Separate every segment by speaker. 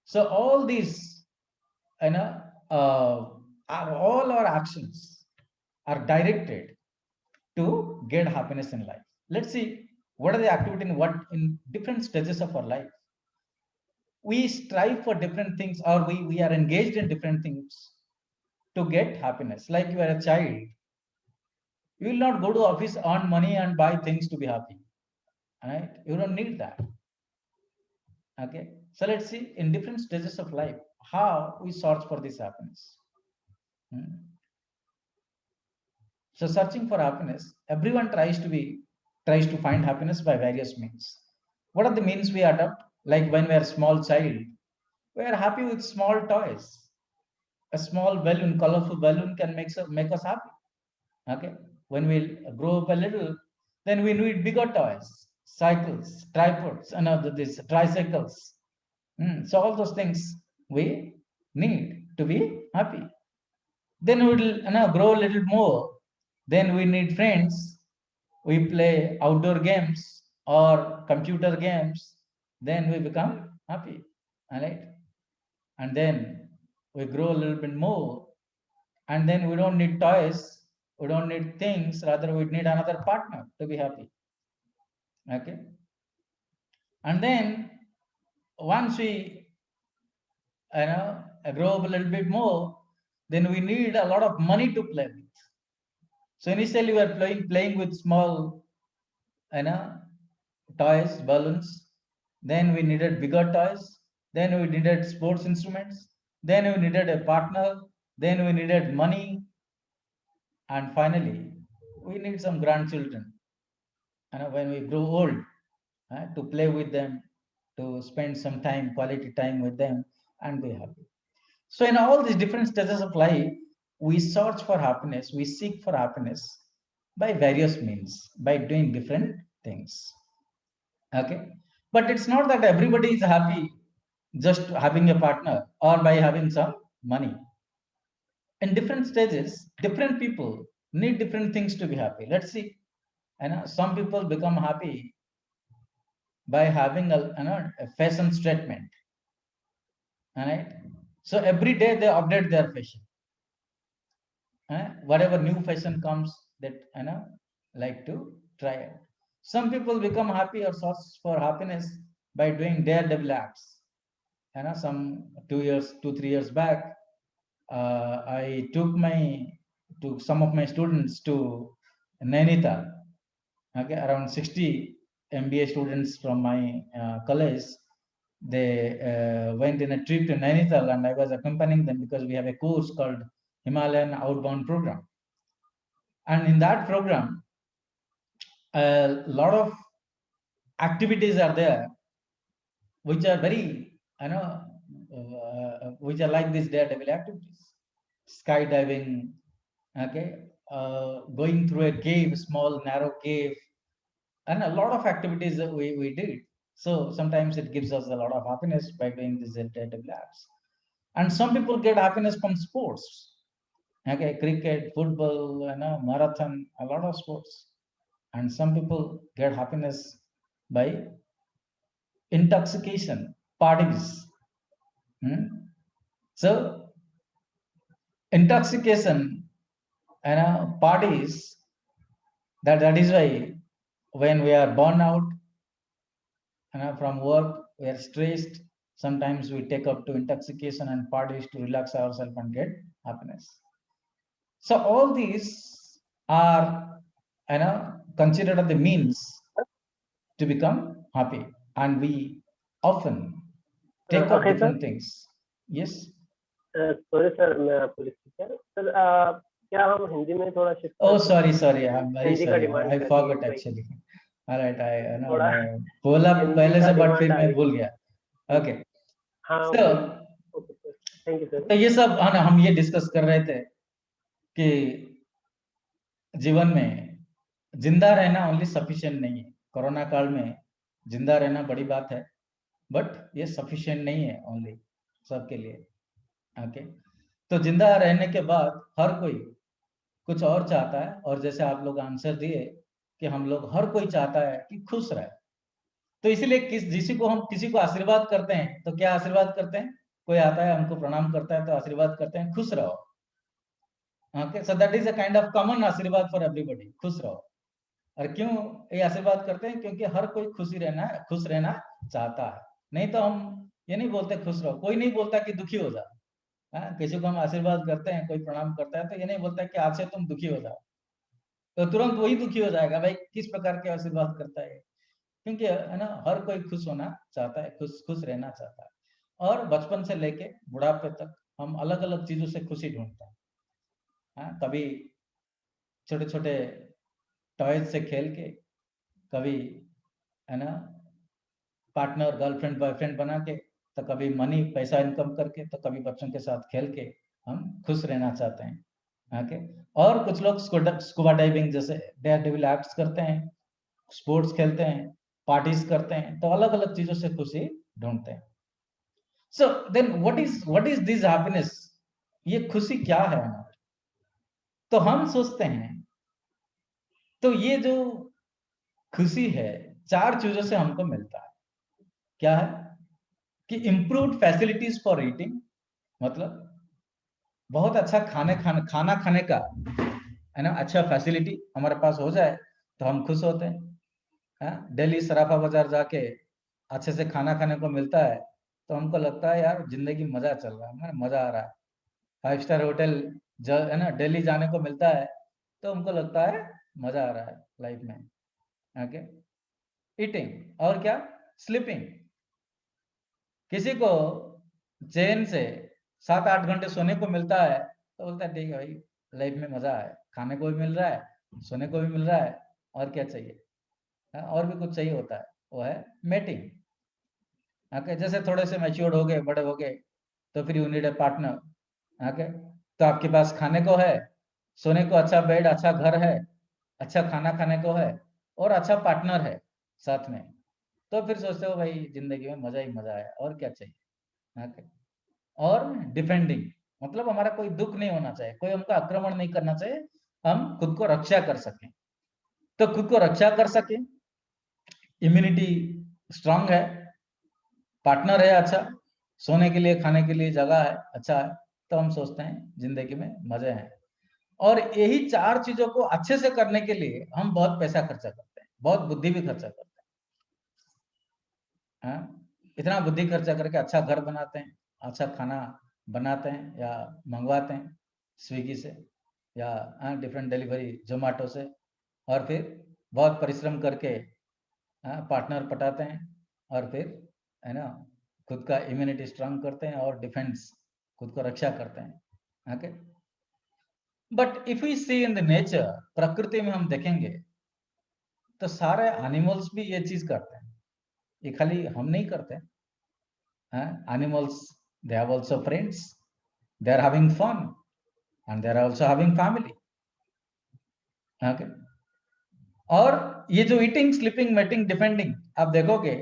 Speaker 1: So all these, you know, all our actions are directed to get happiness in life. Let's see what are the activity in different stages of our life. We strive for different things, or we are engaged in different things to get happiness. Like you are a child, you will not go to office, earn money, and buy things to be happy. Right? You don't need that. Okay. So let's see in different stages of life how we search for this happiness. Hmm. So searching for happiness, everyone tries to find happiness by various means. What are the means we adopt? Like when we are a small child, we are happy with small toys. A small balloon, colorful balloon can make us happy. Okay. When we grow up a little, then we need bigger toys, cycles, tripods, and other these tricycles. So all those things we need to be happy. Then we will grow a little more. Then we need friends. We play outdoor games or computer games. Then we become happy. All right. And then we grow a little bit more. And then we don't need toys. We don't need things. Rather, we need another partner to be happy. Okay. And then once we grow up a little bit more, then we need a lot of money to play with. So initially we were playing with small, you know, toys, balloons. Then we needed bigger toys. Then we needed sports instruments. Then we needed a partner. Then we needed money. And finally, we need some grandchildren. When we grow old, to play with them, to spend some time, quality time with them, and be happy. So in all these different stages of life, we search for happiness, we seek for happiness by various means, by doing different things. Okay. But it's not that everybody is happy just having a partner or by having some money. In different stages, different people need different things to be happy. Let's see. Some people become happy by having a fashion statement. All right. So every day they update their fashion. Whatever new fashion comes, that like to try it. Some people become happy or search for happiness by doing daredevil acts. Some 2 3 years back, I took some of my students to Nainital. Okay, around 60 MBA students from my college. They went in a trip to Nainital, and I was accompanying them because we have a course called Himalayan Outbound Program. And in that program, a lot of activities are there, which are very, which are like these daredevil activities, skydiving, okay, going through a cave, small narrow cave, and a lot of activities that we did. So sometimes it gives us a lot of happiness by doing these daredevil acts. And some people get happiness from sports. Okay, cricket, football, marathon, a lot of sports. And some people get happiness by intoxication, parties. So intoxication and parties, that is why when we are burnt out from work, we are stressed. Sometimes we take up to intoxication and parties to relax ourselves and get happiness. So all these are considered as the means to become happy, and we often take up
Speaker 2: Okay, sir.
Speaker 1: different things. Yes.
Speaker 2: Sorry sir, मैं police teacher sir, क्या हम हिंदी में थोड़ा shift कर
Speaker 1: Oh,
Speaker 2: सकते
Speaker 1: sorry.
Speaker 2: हैं?
Speaker 1: I'm very
Speaker 2: Hindi का
Speaker 1: sorry.
Speaker 2: Demand
Speaker 1: I
Speaker 2: कर रही है
Speaker 1: forgot
Speaker 2: कोई,
Speaker 1: actually. All right.
Speaker 2: थोड़ा
Speaker 1: मैं बोला
Speaker 2: हिंदी
Speaker 1: पहले
Speaker 2: का
Speaker 1: से, बट
Speaker 2: डिमांड
Speaker 1: फिर
Speaker 2: आ
Speaker 1: मैं
Speaker 2: रही
Speaker 1: भूल
Speaker 2: है।
Speaker 1: गया. Okay.
Speaker 2: हाँ,
Speaker 1: So,
Speaker 2: वही। Okay sir, thank you sir.
Speaker 1: तो ये सब हम ये डिस्कस कर रहे थे कि जीवन में जिंदा रहना ओनली सफिशिएंट नहीं है. कोरोना काल में जिंदा रहना बड़ी बात है, बट ये सफिशिएंट नहीं है ओनली सबके लिए. ओके. तो जिंदा रहने के बाद हर कोई कुछ और चाहता है, और जैसे आप लोग आंसर दिए कि हम लोग हर कोई चाहता है कि खुश रहे. तो इसीलिए किसी को आशीर्वाद करते हैं तो क्या आशीर्वाद करते हैं? कोई आता है हमको प्रणाम करता है तो आशीर्वाद करते हैं, खुश रहो। Okay, so that is a kind of common आशीर्वाद फॉर एवरीबॉडी, खुश रहो। और क्यों ये आशीर्वाद करते हैं? क्योंकि हर कोई खुश रहना चाहता है। नहीं तो हम ये नहीं बोलते खुश रहो, कोई नहीं बोलता कि दुखी हो जा। किसी को हम आशीर्वाद करते हैं, कोई प्रणाम करता है तो ये नहीं बोलता कि आज से तुम दुखी हो जाओ, तो तुरंत वही दुखी हो जाएगा, भाई किस प्रकार के आशीर्वाद करता है। क्योंकि है ना, हर कोई खुश होना चाहता है, खुश खुश रहना चाहता है। और बचपन से लेके बुढ़ापे तक हम अलग अलग चीजों से खुशी ढूंढते हैं। कभी छोटे छोटे टॉयज से खेल के, कभी है ना पार्टनर गर्लफ्रेंड बॉयफ्रेंड बना के, तो कभी मनी पैसा इनकम करके, तो कभी बच्चों के साथ खेल के हम खुश रहना चाहते हैं। ओके, और कुछ लोग स्कूबा डाइविंग जैसे डेयर डेविल एक्ट्स करते हैं, स्पोर्ट्स खेलते हैं, पार्टीज करते हैं, तो अलग अलग चीजों से खुशी ढूंढते हैं। So then what is this happiness? ये खुशी क्या है हमारी? तो हम सोचते हैं, तो ये जो खुशी है 4 चीजों से हमको मिलता है। क्या है? कि इम्प्रूव्ड फैसिलिटीज फॉर ईटिंग, मतलब बहुत अच्छा खाना खाने का है ना, अच्छा फैसिलिटी हमारे पास हो जाए तो हम खुश होते हैं। दिल्ली सराफा बाजार जाके अच्छे से खाना खाने को मिलता है तो हमको लगता है यार जिंदगी मजा चल रहा है, मजा आ रहा है। 5 स्टार होटल है ना दिल्ली जाने को मिलता है तो हमको लगता है मजा आ रहा है लाइफ में। ओके, ईटिंग और क्या, स्लीपिंग। किसी को चैन से 7-8 घंटे सोने को मिलता है तो बोलता है ठीक है भाई, लाइफ में मजा है, खाने को भी मिल रहा है, सोने को भी मिल रहा है, और क्या चाहिए। और भी कुछ चाहिए होता है, वो है मेटिंग। ओके, जैसे थोड़े से मैच्योर्ड हो गए, बड़े हो गए, तो फिर you need a partner. Okay, तो आपके पास खाने को है, सोने को अच्छा बेड, अच्छा घर है, अच्छा खाना खाने को है, और अच्छा पार्टनर है साथ में, तो फिर सोचते हो भाई जिंदगी में मजा ही मजा है, और क्या चाहिए। ओके, और डिफेंडिंग, मतलब हमारा कोई दुख नहीं होना चाहिए, कोई हमका आक्रमण नहीं करना चाहिए, हम खुद को रक्षा कर सकें। तो खुद को रक्षा कर सकें, इम्यूनिटी स्ट्रांग है, पार्टनर है अच्छा, सोने के लिए खाने के लिए जगह है, अच्छा है, तो हम सोचते हैं जिंदगी में मजे हैं। और यही 4 चीजों को अच्छे से करने के लिए हम बहुत पैसा खर्चा करते हैं, बहुत बुद्धि भी खर्चा करते हैं। इतना बुद्धि खर्चा करके अच्छा घर बनाते हैं, अच्छा खाना बनाते हैं या मंगवाते हैं स्विगी से या डिफरेंट डिलीवरी जोमेटो से, और फिर बहुत परिश्रम करके पार्टनर पटाते हैं, और फिर है ना खुद का इम्यूनिटी स्ट्रांग करते हैं और डिफेंस, खुद को रक्षा करते हैं। Okay, but if we see in the nature, प्रकृति में हम देखेंगे तो सारे एनिमल्स भी ये चीज करते हैं, ये खाली हम नहीं करते हैं। Animals, they have also friends, they are having fun, and they are also having family. Okay, और ये जो ईटिंग, स्लीपिंग, मेटिंग, डिफेंडिंग आप देखोगे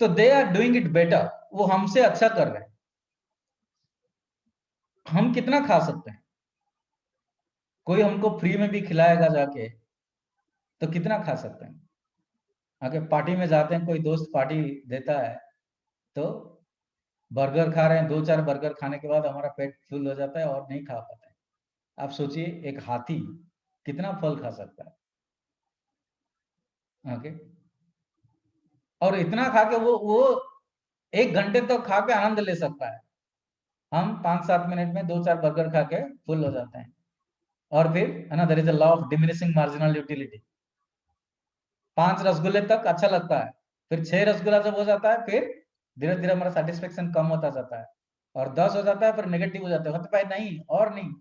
Speaker 1: तो they are doing it better, वो हमसे अच्छा कर रहे हैं। हम कितना खा सकते हैं? कोई हमको फ्री में भी खिलाएगा जाके तो कितना खा सकते हैं? आगे पार्टी में जाते हैं, कोई दोस्त पार्टी देता है तो बर्गर खा रहे हैं, 2-4 बर्गर खाने के बाद हमारा पेट फुल हो जाता है और नहीं खा पाते हैं। आप सोचिए एक हाथी कितना फल खा सकता है। ओके, और इतना खा के वो 1 घंटे तक खा के आनंद ले सकता है। हम 5-7 मिनट में 2-4 बर्गर खा के फुल हो जाते हैं। और फिर है ना, there is a law of diminishing marginal utility. 5 रसगुल्ले तक अच्छा लगता है, फिर 6 रसगुल्ला जब हो जाता है, फिर धीरे धीरे हमारा सेटिस्फेक्शन कम होता जाता है, और 10 हो जाता है, फिर नेगेटिव हो जाता है, भाई नहीं और नहीं,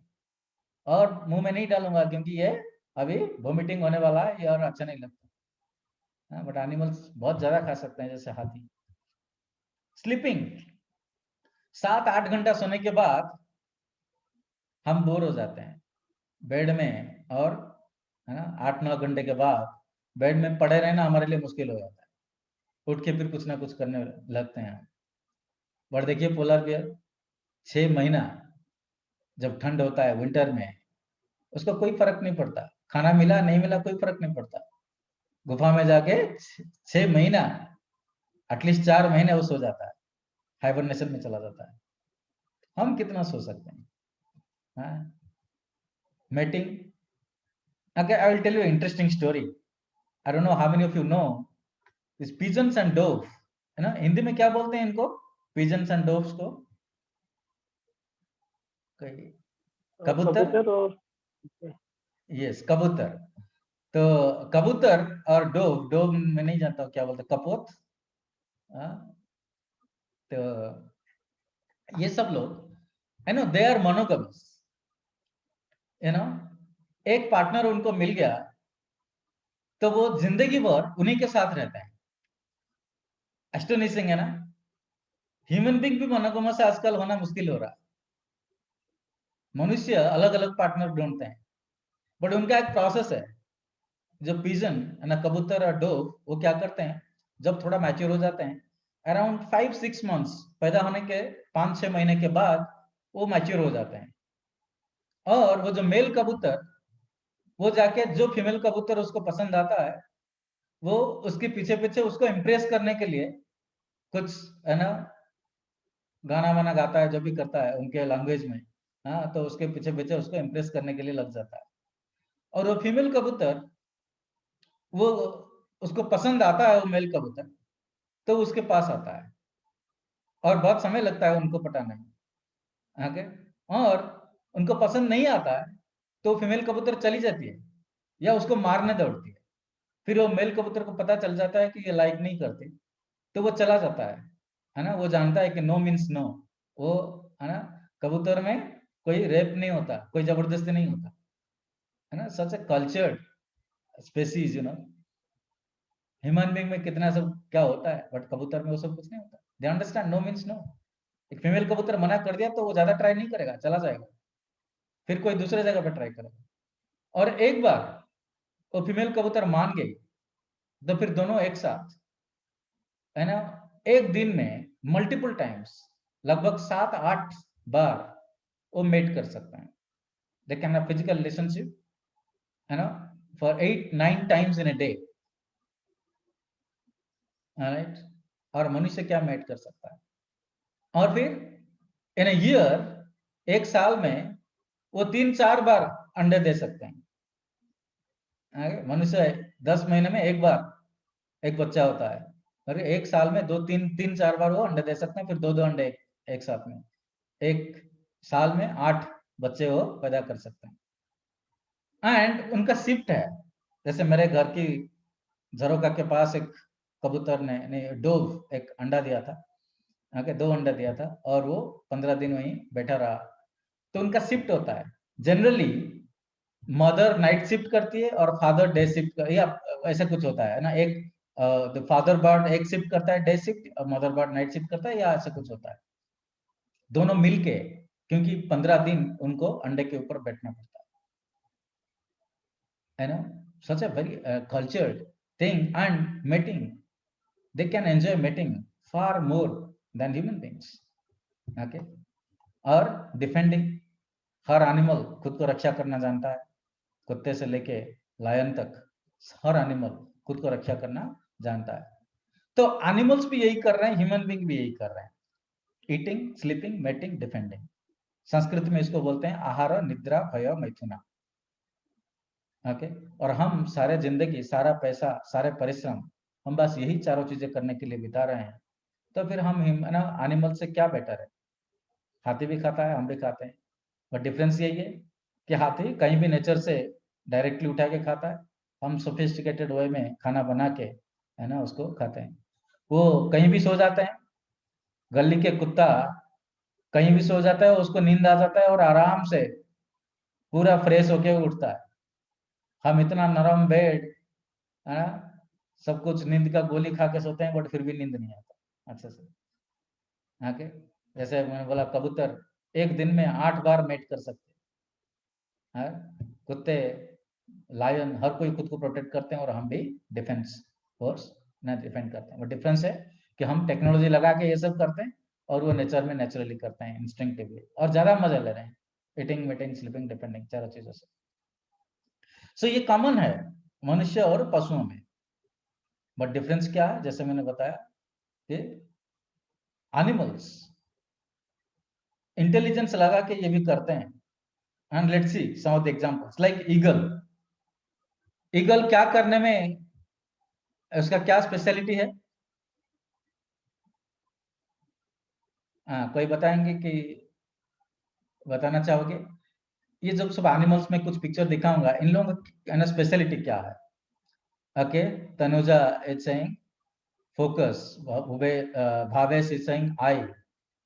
Speaker 1: और मुंह में नहीं डालूंगा क्योंकि ये अभी वोमिटिंग होने वाला है, ये और अच्छा नहीं लगता। बट एनिमल्स बहुत ज्यादा खा सकते हैं, जैसे हाथी। स्लीपिंग, 7-8 घंटा सोने के बाद हम बोर हो जाते हैं बेड में, और है ना 8-9 घंटे के बाद बेड में पड़े रहना हमारे लिए मुश्किल हो जाता है, उठ के फिर कुछ ना कुछ करने लगते हैं। बट देखिए पोलर बियर 6 महीना जब ठंड होता है विंटर में, उसको कोई फर्क नहीं पड़ता, खाना मिला नहीं मिला कोई फर्क नहीं पड़ता, गुफा में जाके 6 महीना एटलीस्ट 4 महीने वो सो जाता है, हाइबरनेशन में चला जाता है। हम कितना सो सकते हैं? हाँ, mating. Okay, I will tell you an interesting story. I don't know how many of you know this pigeons and dove, है ना? हिंदी में क्या बोलते हैं इनको, pigeons and doves को? कबूतर।
Speaker 2: कबूतर और
Speaker 1: यस, कबूतर। तो कबूतर और डोव, डोव मैं नहीं जानता हूँ क्या बोलते, कपोत। हाँ, तो ये सब लोग, no they are monogamous, no, एक पार्टनर उनको मिल गया तो वो जिंदगी भर उन्हीं के साथ रहता है। एस्टोनिशिंग है ना? ह्यूमन बीइंग भी मोनोगमस आजकल होना मुश्किल हो रहा है। मनुष्य अलग अलग पार्टनर ढूंढते हैं, बट उनका एक प्रोसेस है। जो पिजन है ना, कबूतर और डोव, वो क्या करते हैं, जब थोड़ा मैच्योर हो जाते हैं, अराउंड 5-6 मंथ्स, पैदा होने के 5-6 महीने के बाद वो मैच्योर हो जाते हैं। और वो जो मेल कबूतर, वो जाके जो फीमेल कबूतर उसको पसंद आता है, वो उसके पीछे पीछे उसको इम्प्रेस करने के लिए कुछ, है ना, गाना वाना गाता है, जो भी करता है उनके लैंग्वेज में। हाँ, तो उसके पीछे पीछे उसको इम्प्रेस करने के लिए लग जाता है। और वो फीमेल कबूतर, वो उसको पसंद आता है वो मेल कबूतर, तो उसके पास आता है और बहुत समय लगता है उनको पटाने में। ओके, और उनको पसंद नहीं आता है तो फीमेल कबूतर चली जाती है या उसको मारने दौड़ती है। फिर वो मेल कबूतर को पता चल जाता है कि ये लाइक नहीं करती, तो वो चला जाता है ना? वो जानता है कि नो मीन्स नो। वो, है ना, कबूतर में कोई रेप नहीं होता, कोई जबरदस्ती नहीं होता, है ना? सच ए कल्चर्ड स्पेसीज, ह्यूमन बीइंग में कितना सब क्या होता है, बट कबूतर में वो सब कुछ नहीं होता। They understand no means no. एक फीमेल कबूतर मना कर दिया तो वो ज्यादा ट्राई नहीं करेगा, चला जाएगा, फिर कोई दूसरे जगह पर ट्राई करेगा। और एक बार वो फीमेल कबूतर मान गई तो फिर दोनों एक साथ, है ना, एक दिन में मल्टीपल टाइम्स, लगभग 7-8 बार वो मेट कर सकते हैं। They can have physical relationship, है ना, for 8-9 times in a day, right? और मनुष्य क्या मेट कर सकता है? और फिर इन अ ईयर, एक साल में वो 3-4 बार अंडे दे सकते हैं। मनुष्य 10 महीने में एक बार एक बच्चा होता है, और एक साल में 2-3-3-4 बार वो अंडे दे सकते हैं, फिर 2-2 अंडे एक साथ में। एक साल में 8 बच्चे वो पैदा कर सकते हैं। एंड उनका शिफ्ट है, जैसे मेरे घर की झरोका के पास एक कबूतर ने, नहीं, डोव एक अंडा दिया था। ओके, 2 अंडा दिया था और वो 15 दिन वहीं बैठा रहा। तो उनका शिफ्ट होता है। जनरली मदर नाइट शिफ्ट करती है और फादर डे शिफ्ट, या ऐसा कुछ होता है ना, एक फादर बर्ड एक शिफ्ट करता है डे शिफ्ट, और मदर बर्ड नाइट शिफ्ट करता है, या ऐसा कुछ होता है, दोनों मिलके, क्योंकि 15 दिन उनको अंडे के ऊपर बैठना पड़ता है ना? Such a very cultured thing. And mating, they can enjoy mating far more than human beings. Okay, और डिफेंडिंग, हर एनिमल खुद को रक्षा करना जानता है, कुत्ते से लेके लायन तक, हर एनिमल खुद को रक्षा करना जानता है। तो एनिमल्स भी यही कर रहे हैं, ह्यूमन बीइंग भी यही कर रहे हैं, eating, sleeping, mating, defending. Sanskrit में इसको बोलते हैं आहार, निद्रा, भय, मैथुना। ओके, और हम सारे जिंदगी, सारा पैसा, सारे परिश्रम, हम बस यही चारों चीजें करने के लिए बिता रहे हैं। तो फिर हम एनिमल से क्या बेटर है? हाथी भी खाता है, हम भी खाते हैं, बट डिफरेंस यही है कि हाथी कहीं भी नेचर से डायरेक्टली उठा के खाता है, हम सोफिस्टिकेटेड वे में खाना बना के, है ना, उसको खाते हैं। वो कहीं भी सो जाते हैं, गली के कुत्ता कहीं भी सो जाता है, उसको नींद आ जाता है और आराम से पूरा फ्रेश होके उठता है। हम इतना नरम बेड, है ना, सब कुछ नींद का गोली खा के सोते हैं, बट फिर भी नींद नहीं आता अच्छे से। ओके, जैसे मैंने बोला, कबूतर एक दिन में 8 बार मेट कर सकते हैं। कुत्ते, लायन, हर कोई खुद को प्रोटेक्ट करते हैं, और हम भी डिफेंस फोर्स ना डिफेंड करते हैं। बट डिफरेंस है कि हम टेक्नोलॉजी लगा के ये सब करते हैं, और वो नेचर में नेचुरली करते हैं, इंस्टिंक्टिवली, और ज्यादा मजा ले रहे हैं, ईटिंग, मीटिंग, स्लीपिंग, डिपेंडिंग, चारों चीजों से। सो ये कॉमन है मनुष्य और पशुओं में। बट डिफरेंस क्या है? जैसे मैंने बताया, एनिमल्स इंटेलिजेंस लगा के ये भी करते हैं। And let's see some of the examples like eagle. Eagle क्या करने में, उसका क्या स्पेशलिटी है? कोई बताएंगे कि बताना चाहोगे? ये जब सब एनिमल्स में कुछ पिक्चर दिखाऊंगा, इन लोगों का स्पेशलिटी क्या है? Okay, Tanuja is saying focus. Bhavesh is saying eye.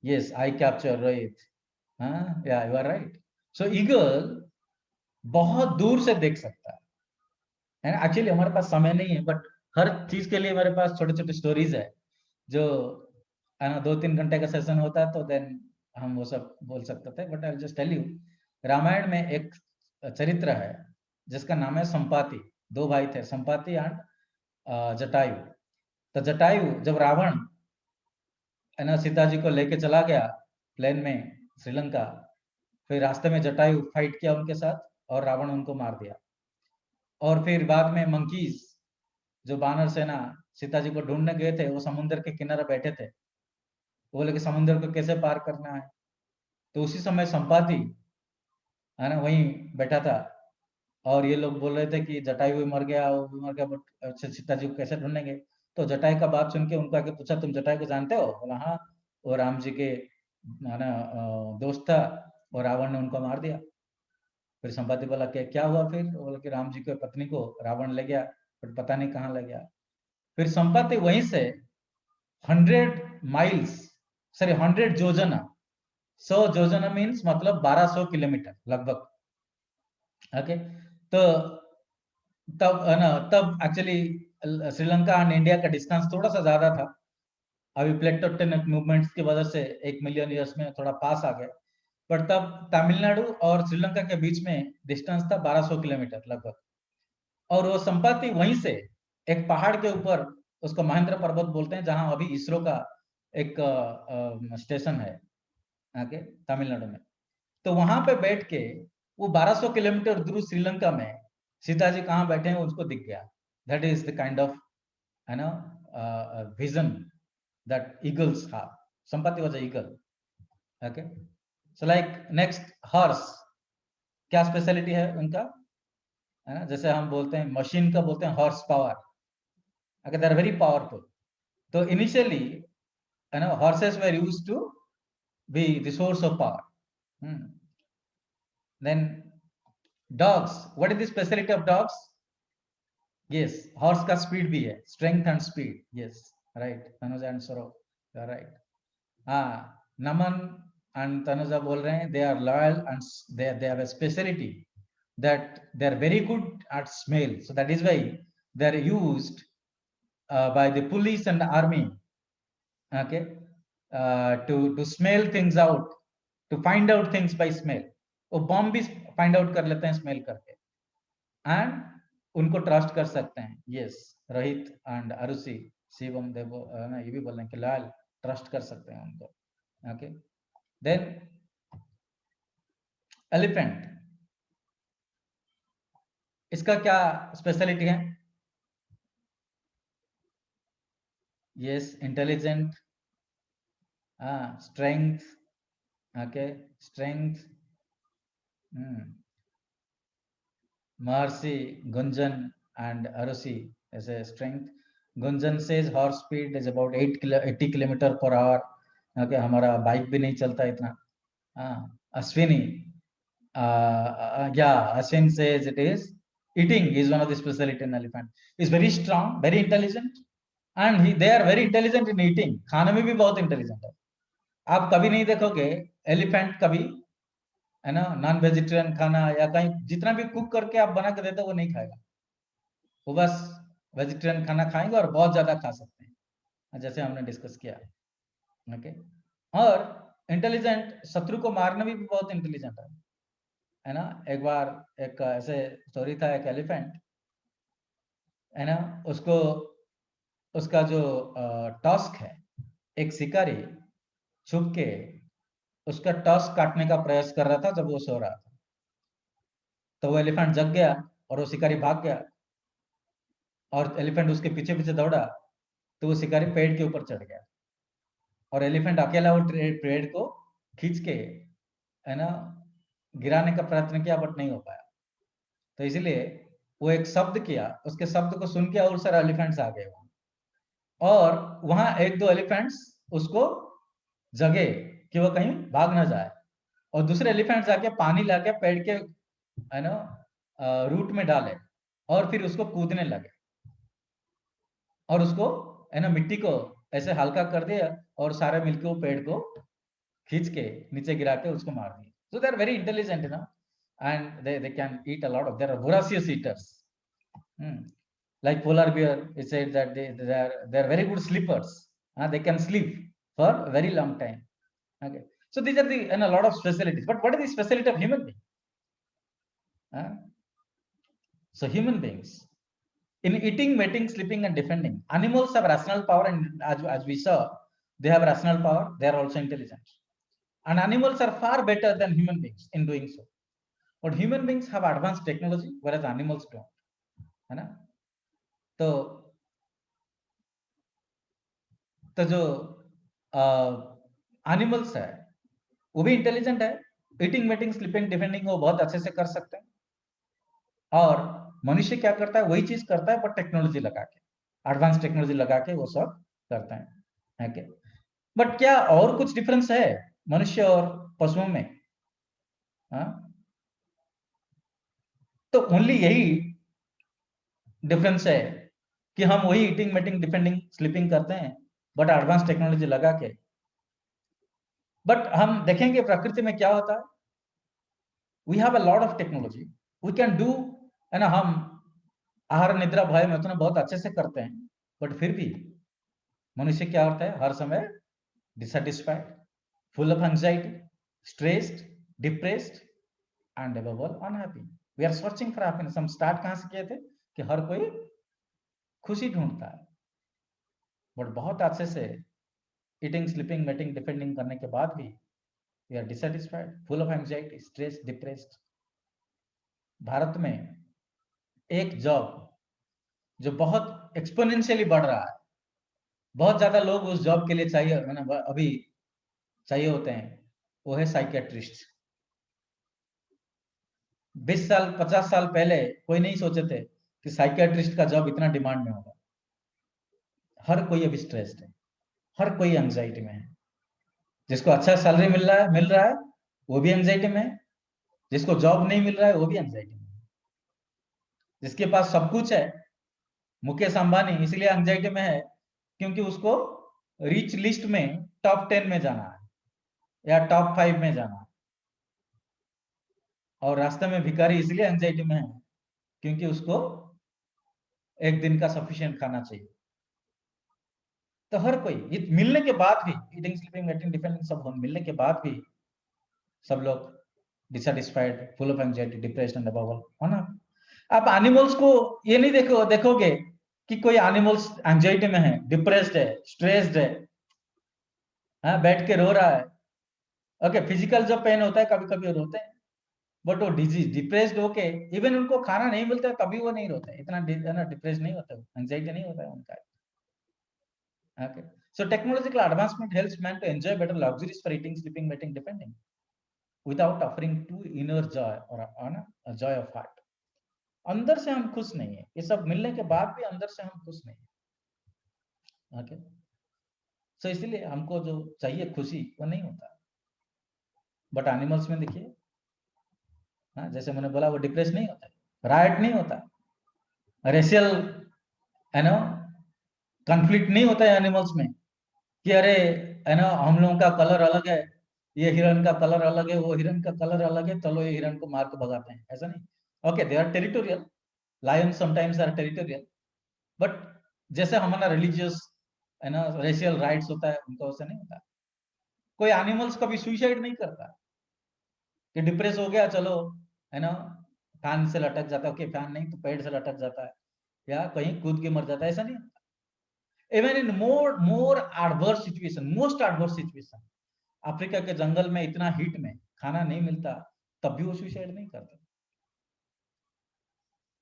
Speaker 1: Yes, eye capture, right? Yeah, you are right. So eagle बहुत दूर से देख सकता है ना। एक्चुअली हमारे पास समय नहीं है, बट हर चीज के लिए हमारे पास छोटे छोटे स्टोरीज है, जो है ना 2-3 घंटे का सेशन होता है, तो देन हम वो सब बोल सकते थे। But I just tell you, Ramayana में एक चरित्र है जिसका नाम है संपाति। 2 भाई थे, संपाति एंड जटायु। तो जटायु जब रावण है ना सीता जी को लेके चला गया प्लेन में श्रीलंका, फिर रास्ते में जटायु फाइट किया उनके साथ और रावण उनको मार दिया। और फिर बाद में मंकीज, जो बानर सेना सीता जी को ढूंढने गए थे, वो समुद्र के किनारे बैठे थे, बोले कि समुद्र को कैसे पार करना है। तो उसी समय संपाति है ना वहीं बैठा था, और ये लोग बोल रहे थे कि जटायु भी मर गया, वो भी मर गया, बट सीता जी को कैसे ढूंढेंगे। तो जटायु का बात सुन के उनको आके पूछा, तुम जटायु को जानते हो? बोला हाँ, वो राम जी के है ना दोस्त था, और रावण ने उनको मार दिया। फिर संपाति बोला कि क्या हुआ फिर? बोला कि राम जी की पत्नी को रावण ले गया, बट पता नहीं कहाँ ले गया। फिर संपाति वहीं से 100 माइल्स, सॉरी 100 जोजना, 100 जोजना मीन्स मतलब 1200 किलोमीटर लगभग। ओके, तो तब है ना, तब एक्चुअली श्रीलंका एंड इंडिया का डिस्टेंस थोड़ा सा ज्यादा था। अभी प्लेट टेक्टोनिक मूवमेंट्स की वजह से 1 मिलियन ईयर्स में थोड़ा पास आ गया, पर तब तमिलनाडु और श्रीलंका के बीच में डिस्टेंस था 1200 किलोमीटर लगभग। और वो संपाति वहीं से एक पहाड़ के ऊपर, उसको महेंद्र पर्वत बोलते हैं, जहां अभी इसरो का एक स्टेशन है आगे तमिलनाडु में। तो वहां पे बैठ के वो 1200 किलोमीटर दूर श्रीलंका में सीता जी कहाँ बैठे हैं उसको दिख गया। That is the kind of you know vision that eagles have. Sampati was an eagle. Okay, so like next horse, क्या स्पेशलिटी है उनका? है ना, जैसे हम बोलते हैं मशीन का बोलते हैं horse power. okay, they are very powerful. तो इनिशियली है ना horses were used to be the source of power. Then dogs, what is the speciality of dogs? Yes, horse का स्पीड भी है, strength and speed. Yes, right, Tanuja and Soro, you are right. Naman and Tanuja बोल रहे हैं they are loyal and they have a speciality that they are very good at smell, so that is why they are used by the police and the army, okay, to smell things out, to find out things by smell. वो bomb भी find out कर लेते हैं smell करके, and उनको trust कर सकते हैं। यस, रोहित एंड अरुषि शिवम देव ना ये भी बोल रहे हैं कि लाल ट्रस्ट कर सकते हैं उनको। ओके, देन एलिफेंट, इसका क्या स्पेशलिटी है? Yes, intelligent, strength, okay, strength. Mahर्षि, Gunjan and Arusi as a strength. Gunjan says horse speed is about 80 kilometer per hour. Okay, हमारा बाइक भी नहीं चलता इतना। Ashwini, yeah, Ashwin says it is eating is one of the speciality in elephant. Is very strong, very intelligent, and they are very intelligent in eating. खाने में भी बहुत intelligent है। आप कभी नहीं देखोगे एलिफेंट कभी है ना नॉन वेजिटेरियन खाना या कहीं जितना भी कुक करके आप बना के देते हो वो नहीं खाएगा, वो बस वेजिटेरियन खाना खाएंगे और बहुत ज्यादा खा सकते हैं, जैसे हमने डिस्कस किया। ओके, और इंटेलिजेंट, शत्रु को मारने में भी बहुत इंटेलिजेंट है ना। एक बार एक ऐसे स्टोरी था, एक एलिफेंट है ना, उसको उसका जो टस्क है, एक शिकारी छुप के उसका टस्क काटने का प्रयास कर रहा था जब वो सो रहा था। तो वो एलिफेंट जग गया और वो शिकारी भाग गया, और एलिफेंट उसके पीछे पीछे दौड़ा, तो वो शिकारी पेड़ के ऊपर चढ़ गया। और एलिफेंट अकेला वो पेड़ को खींच के है ना गिराने का प्रयत्न किया, बट नहीं हो पाया। तो इसलिए वो एक शब्द किया, उसके शब्द को सुन के और सारे एलिफेंट्स आ गए वहां, और वहां एक दो एलिफेंट्स उसको जगे कि वो कहीं भाग ना जाए, और दूसरे एलिफेंट्स आके पानी लाके पेड़ के है ना रूट में डाले, और फिर उसको कूदने लगे, और उसको है ना मिट्टी को ऐसे हल्का कर दिया, और सारे मिलके वो पेड़ को खींच के नीचे गिरा के उसको मार दिया। So they are very intelligent, you know, and they can eat a lot of. They are voracious eaters. Like polar bear, it said that they are very good sleepers. They can sleep for a very long time. Okay, so these are the and a lot of specialties. But what is the specialty of human being? So human beings, in eating, mating, sleeping, and defending, animals have rational power, and as we saw, they have rational power. They are also intelligent, and animals are far better than human beings in doing so. But human beings have advanced technology, whereas animals don't, है ना? तो जो animals है वो भी intelligent है, eating, meeting, sleeping, defending वो बहुत अच्छे से कर सकते हैं, और मनुष्य क्या करता है वही चीज करता है, बट टेक्नोलॉजी लगा के, एडवांस टेक्नोलॉजी लगा के वो सब करते हैं। ओके, बट क्या और कुछ डिफरेंस है मनुष्य और पशुओं में? तो ओनली यही डिफरेंस है कि हम वही ईटिंग, मीटिंग, डिफेंडिंग, स्लीपिंग करते हैं, बट एडवांस टेक्नोलॉजी लगा के। बट हम देखेंगे प्रकृति में क्या होता है, we have a lot of technology, we can do, है ना, हम आहार निद्रा भय में उतना बहुत अच्छे से करते हैं, बट फिर भी मनुष्य क्या होता है, हर समय dissatisfied, full of anxiety, stressed, depressed, and above all unhappy. We are searching for happiness. हम स्टार्ट कहां से किए थे कि हर कोई खुशी ढूंढता है, बट बहुत अच्छे से ईटिंग, स्लीपिंग, मीटिंग, डिफेंडिंग करने के बाद भी we are dissatisfied, full of anxiety, stress, depressed. Bharat में एक जॉब जो बहुत एक्सपोनेंशियली बढ़ रहा है, बहुत ज्यादा लोग उस जॉब के लिए चाहिए, मैंने अभी चाहिए होते हैं, वो है साइकियाट्रिस्ट। 20 साल 50 साल पहले कोई नहीं सोचे थे कि साइकियाट्रिस्ट का जॉब इतना डिमांड में होगा। हर कोई अभी स्ट्रेस्ड है, हर कोई एंजाइटी में है। जिसको अच्छा सैलरी मिल रहा है वो भी एंजाइटी में है, जिसको जॉब नहीं मिल रहा है वो भी एंजाइटी में है, जिसके पास सब कुछ है, मुकेश अंबानी, इसलिए एंजाइटी में है क्योंकि उसको रिच लिस्ट में टॉप 10 में जाना है या टॉप 5 में जाना है, और रास्ते में भिखारी इसलिए एंजाइटी में है क्योंकि उसको एक दिन का सफिशिएंट खाना चाहिए। तो हर कोई मिलने के बाद भी, ईटिंग, स्लीपिंग, मीटिंग, डिफेंडिंग सब मिलने के बाद भी सब लोग dissatisfied, full of anxiety, depression and above all, है ना? आप एनिमल्स को ये नहीं देखोगे कि कोई एनिमल्स एंजाइटी में है, डिप्रेस्ड है, स्ट्रेस्ड है, बैठ के रो रहा है। ओके, फिजिकल जो पेन होता है कभी कभी रोते हैं, बट वो डिजीज डिप्रेस्ड होके इवन उनको खाना नहीं मिलता है तभी वो नहीं रोते, इतना ना डिप्रेस नहीं होता, एंजाइटी नहीं होता है उनका। Okay, so technological advancement helps man to enjoy better luxuries for eating, sleeping, mating, defending, without offering true inner joy or a joy of heart. अंदर से हम खुश नहीं है, ये सब मिलने के बाद भी अंदर से हम खुश नहीं है। ओके, सो इसलिए हमको जो चाहिए खुशी वो नहीं होता, बट एनिमल्स में देखिए, जैसे मैंने बोला, वो डिप्रेस नहीं होता, राइट नहीं होता, रेशियल है ना कॉन्फ्लिक्ट नहीं होता है एनिमल्स में कि अरे है ना हम लोगों का कलर अलग है, ये हिरन का कलर अलग है, वो हिरन का कलर अलग है, चलो ये हिरन को मार के भगाते हैं, ऐसा नहीं। Okay, they are territorial, lion sometimes are territorial, but जैसे हमारा रिलीजियस है ना रेशियल राइट्स होता है, उनका वैसा नहीं होता। कोई एनिमल्स कभी सुसाइड नहीं करता कि डिप्रेस हो गया चलो है ना फैन से लटक जाता है, ओके फैन नहीं तो पेड़ से लटक जाता है या कहीं कूद के मर जाता है, ऐसा नहीं होता। Even in more adverse situation, most adverse situation, Africa के जंगल में इतना हीट में खाना नहीं मिलता तब भी वो सुसाइड नहीं करते।